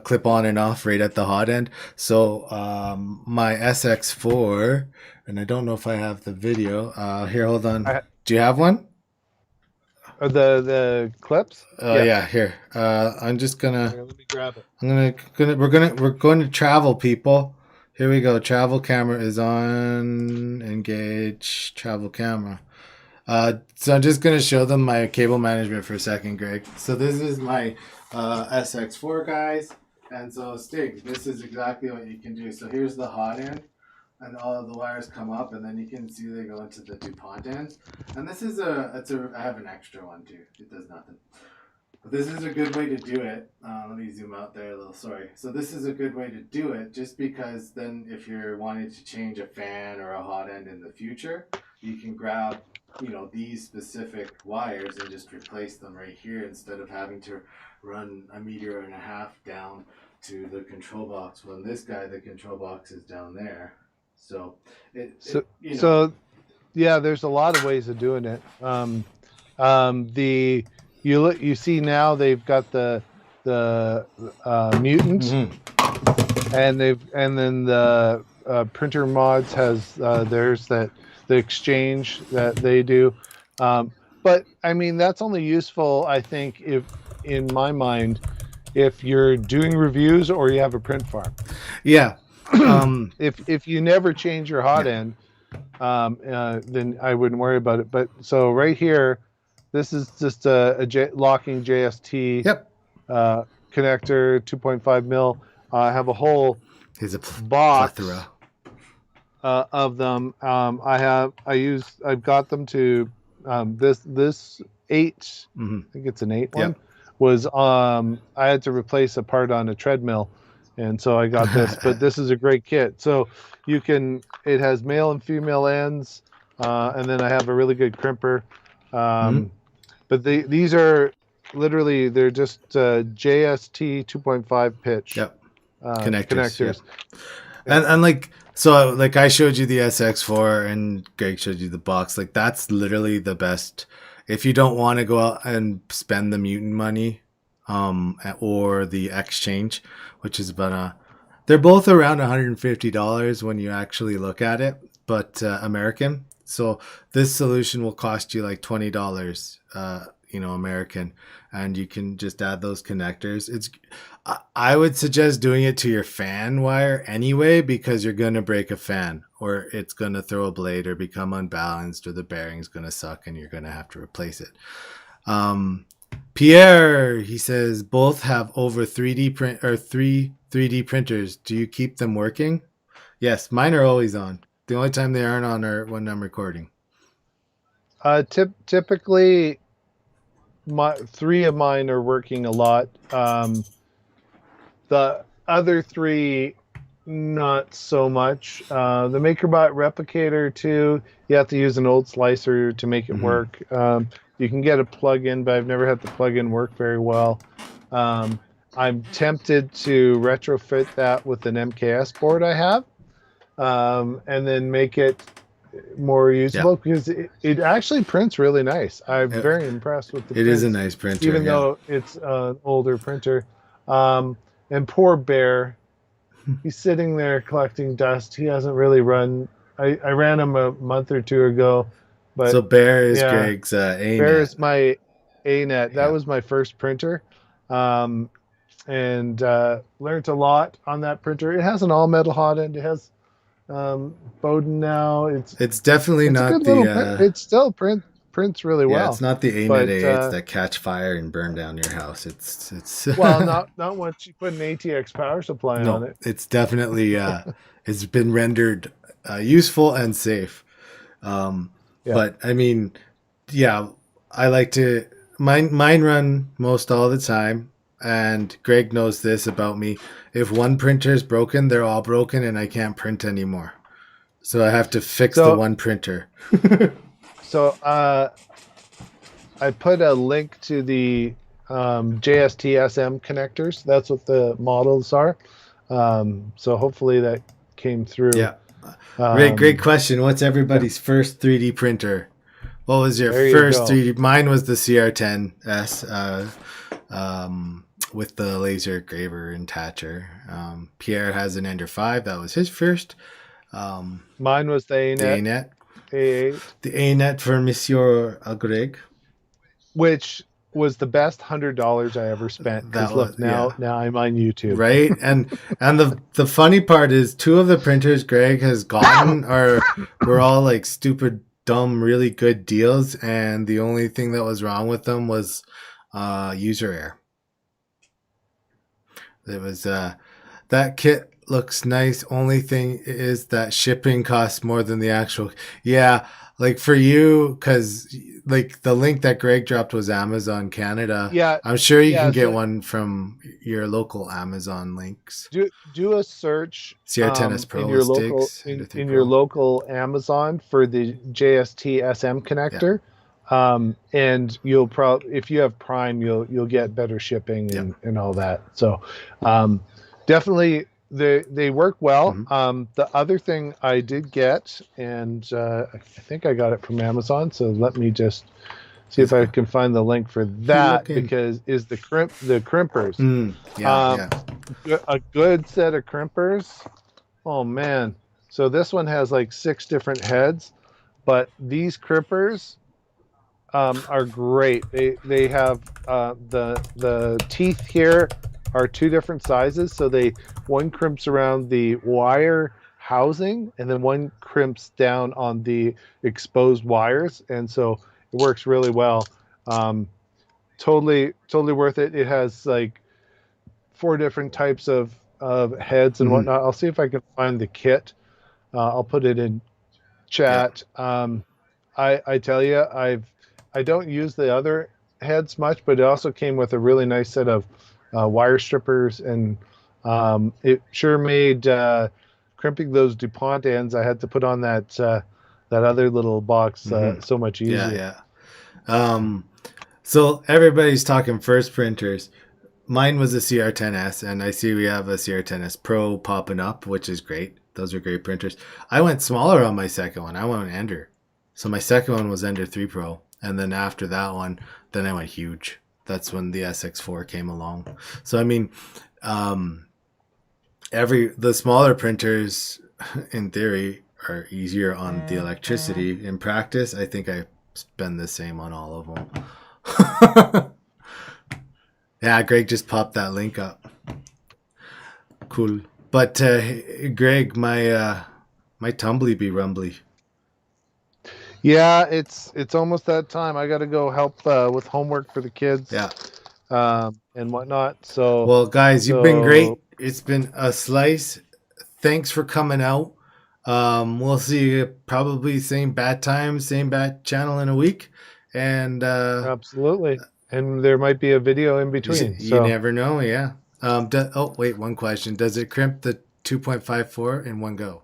Speaker 1: clip on and off right at the hot end. So my SX4, and I don't know if I have the video. Here, hold on. Do you have one?
Speaker 2: The clips. Yes.
Speaker 1: Yeah, here. I'm just gonna.
Speaker 2: Here, let me grab it.
Speaker 1: We're going to travel, people. Here we go. Travel camera is on. Engage travel camera. So I'm just gonna show them my cable management for a second, Greg. So this is my SX4, guys, and so Stig, this is exactly what you can do. So here's the hot end, and all of the wires come up, and then you can see they go into the DuPont ends. And this is I have an extra one too. It does nothing. But this is a good way to do it. Let me zoom out there a little. Sorry. So this is a good way to do it, just because then if you're wanting to change a fan or a hot end in the future, you can grab these specific wires and just replace them right here instead of having to run 1.5 meters down to the control box. Well, in this guy, the control box is down there. So
Speaker 2: So yeah, there's a lot of ways of doing it. You see now they've got the mutant,
Speaker 1: mm-hmm.
Speaker 2: and then the printer mods has theirs, that the exchange that they do. But I mean, that's only useful, I think, if in my mind, if you're doing reviews or you have a print farm.
Speaker 1: Yeah.
Speaker 2: If you never change your hot end, then I wouldn't worry about it. But so right here, this is just a locking JST connector, 2.5 mil. I have a whole box
Speaker 1: plethora
Speaker 2: of them. I've got them to this 8.
Speaker 1: Mm-hmm.
Speaker 2: I think it's an 8 one. Was I had to replace a part on a treadmill, and so I got this. But this is a great kit. So it has male and female ends, and then I have a really good crimper. But these are literally, they're just JST 2.5 pitch connectors.
Speaker 1: Yeah. And like I showed you the SX4 and Greg showed you the box. Like that's literally the best. If you don't want to go out and spend the mutant money, or the exchange, which is they're both around $150 when you actually look at it, but American. So this solution will cost you like $20, American, and you can just add those connectors. I would suggest doing it to your fan wire anyway, because you're going to break a fan, or it's going to throw a blade or become unbalanced, or the bearing's going to suck and you're going to have to replace it. Pierre, he says, both have over 3D print or 3D printers. Do you keep them working? Yes, mine are always on. The only time they aren't on are when I'm recording.
Speaker 2: Typically, 3 of mine are working a lot. The other 3, not so much. The MakerBot replicator too, you have to use an old slicer to make it work. You can get a plug-in, but I've never had the plug-in work very well. I'm tempted to retrofit that with an MKS board I have, and then make it more usable, because it actually prints really nice. I'm very impressed with the print.
Speaker 1: It is a nice printer,
Speaker 2: even though it's an older printer. And poor Bear, he's sitting there collecting dust. He hasn't really run. I ran him a month or 2 ago. But
Speaker 1: so Bear is Greg's A-net.
Speaker 2: Bear is my A-net. That was my first printer. And learned a lot on that printer. It has an all-metal hot end. It has Bowden now.
Speaker 1: It's definitely
Speaker 2: It's a
Speaker 1: not
Speaker 2: good little print.
Speaker 1: the
Speaker 2: It still prints really
Speaker 1: yeah,
Speaker 2: well.
Speaker 1: it's not the A-net
Speaker 2: But
Speaker 1: A8s that catch fire and burn down your house. It's
Speaker 2: well, not once you put an ATX power supply on
Speaker 1: no,
Speaker 2: it.
Speaker 1: it's definitely it's been rendered useful and safe. Um,
Speaker 2: Yeah.
Speaker 1: but I mean, yeah, I like to mine run most all the time, and Greg knows this about me. If one printer is broken, they're all broken, and I can't print anymore. So I have to fix the
Speaker 2: So
Speaker 1: one printer.
Speaker 2: so I put a link to the JST-SM connectors. That's what the models are. So hopefully that came through.
Speaker 1: Yeah, great
Speaker 2: Um,
Speaker 1: question. What's
Speaker 2: yeah,
Speaker 1: everybody's first 3D printer? What was your
Speaker 2: there you
Speaker 1: first
Speaker 2: go.
Speaker 1: 3D? Mine was the CR10S with the laser graver and tacher. Pierre has an Ender 5. That was his first.
Speaker 2: Mine was the
Speaker 1: The
Speaker 2: ANET
Speaker 1: ANET.
Speaker 2: A8,
Speaker 1: The ANET for Monsieur Greg.
Speaker 2: which was the best $100 I ever spent.
Speaker 1: That
Speaker 2: Because
Speaker 1: was,
Speaker 2: look,
Speaker 1: yeah.
Speaker 2: now I'm on YouTube.
Speaker 1: Right? And the funny part is 2 of the printers Greg has gotten were all like stupid, dumb, really good deals, and the only thing that was wrong with them was user error. It was that kit looks nice. Only thing is that shipping costs more than the actual. Yeah, like for you, because like the link that Greg dropped was Amazon Canada.
Speaker 2: Yeah,
Speaker 1: I'm sure you
Speaker 2: yeah.
Speaker 1: can get
Speaker 2: So
Speaker 1: one from your local Amazon links.
Speaker 2: do a search
Speaker 1: CR10S Pro
Speaker 2: in your
Speaker 1: with
Speaker 2: local
Speaker 1: Stigs, Ender 3
Speaker 2: in your
Speaker 1: Pro.
Speaker 2: local Amazon for the JST-SM connector. And you'll probably, if you have Prime, you'll get better shipping and all that. So definitely they work well. The other thing I did get, and I think I got it from Amazon, so let me just see if I can find the link for that, because is the crimpers. A good set of crimpers. Oh man. So this one has like 6 different heads, but these crimpers are great. They have the teeth here are 2 different sizes. So one crimps around the wire housing, and then one crimps down on the exposed wires, and so it works really well. Totally worth it. It has like 4 different types of heads and whatnot. I'll see if I can find the kit. I'll put it in chat. I tell you, I don't use the other heads much, but it also came with a really nice set of wire strippers, and it sure made crimping those DuPont ends I had to put on that other little box so much easier.
Speaker 1: So everybody's talking first printers. Mine was a CR10S, and I see we have a CR10S Pro popping up, which is great. Those are great printers. I went smaller on my second one. I went Ender. So my second one was Ender 3 Pro. And then after that one, then I went huge. That's when the SX4 came along. So, I mean, the smaller printers, in theory, are easier on the electricity. In practice, I think I spend the same on all of them. Yeah, Greg just popped that link up. Cool. But Greg, my tumbly be rumbly.
Speaker 2: Yeah, it's almost that time. I got to go help with homework for the kids.
Speaker 1: Yeah.
Speaker 2: And whatnot. So
Speaker 1: well, guys, you've been great. It's been a slice. Thanks for coming out. We'll see you probably same bat time, same bat channel in a week. And
Speaker 2: absolutely. And there might be a video in between.
Speaker 1: You never know, yeah. Wait, one question. Does it crimp the 2.54 in one go?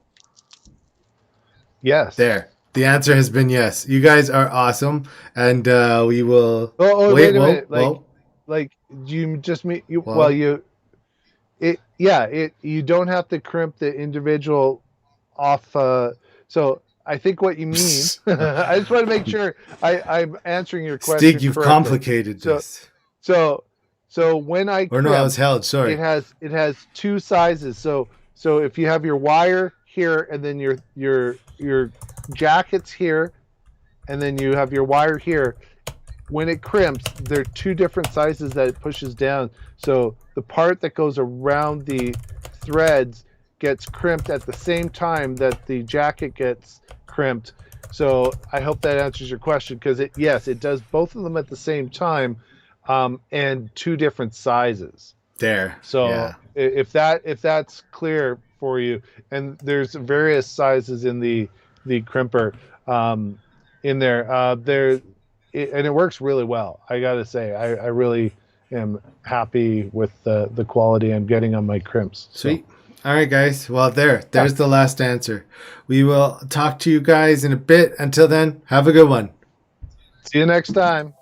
Speaker 2: Yes.
Speaker 1: There. The answer has been yes. You guys are awesome, and we will.
Speaker 2: Wait a minute. Like you just mean you. Well, you don't have to crimp the individual off. So I think what you mean. I just want to make sure I'm answering your question.
Speaker 1: Stig, you've correctly. Complicated this.
Speaker 2: So when I crimp,
Speaker 1: I was held. Sorry.
Speaker 2: It has 2 sizes. So if you have your wire here, and then your jackets here, and then you have your wire here, when it crimps, there are 2 different sizes that it pushes down. So the part that goes around the threads gets crimped at the same time that the jacket gets crimped. So I hope that answers your question, because yes, it does both of them at the same time, and 2 different sizes.
Speaker 1: There.
Speaker 2: So
Speaker 1: Yeah.
Speaker 2: if that's clear for you, and there's various sizes in the crimper in there, and it works really well. I gotta say, I really am happy with the quality I'm getting on my crimps.
Speaker 1: Sweet. All right, guys. Well, there's the last answer. We will talk to you guys in a bit. Until then, have a good one.
Speaker 2: See you next time.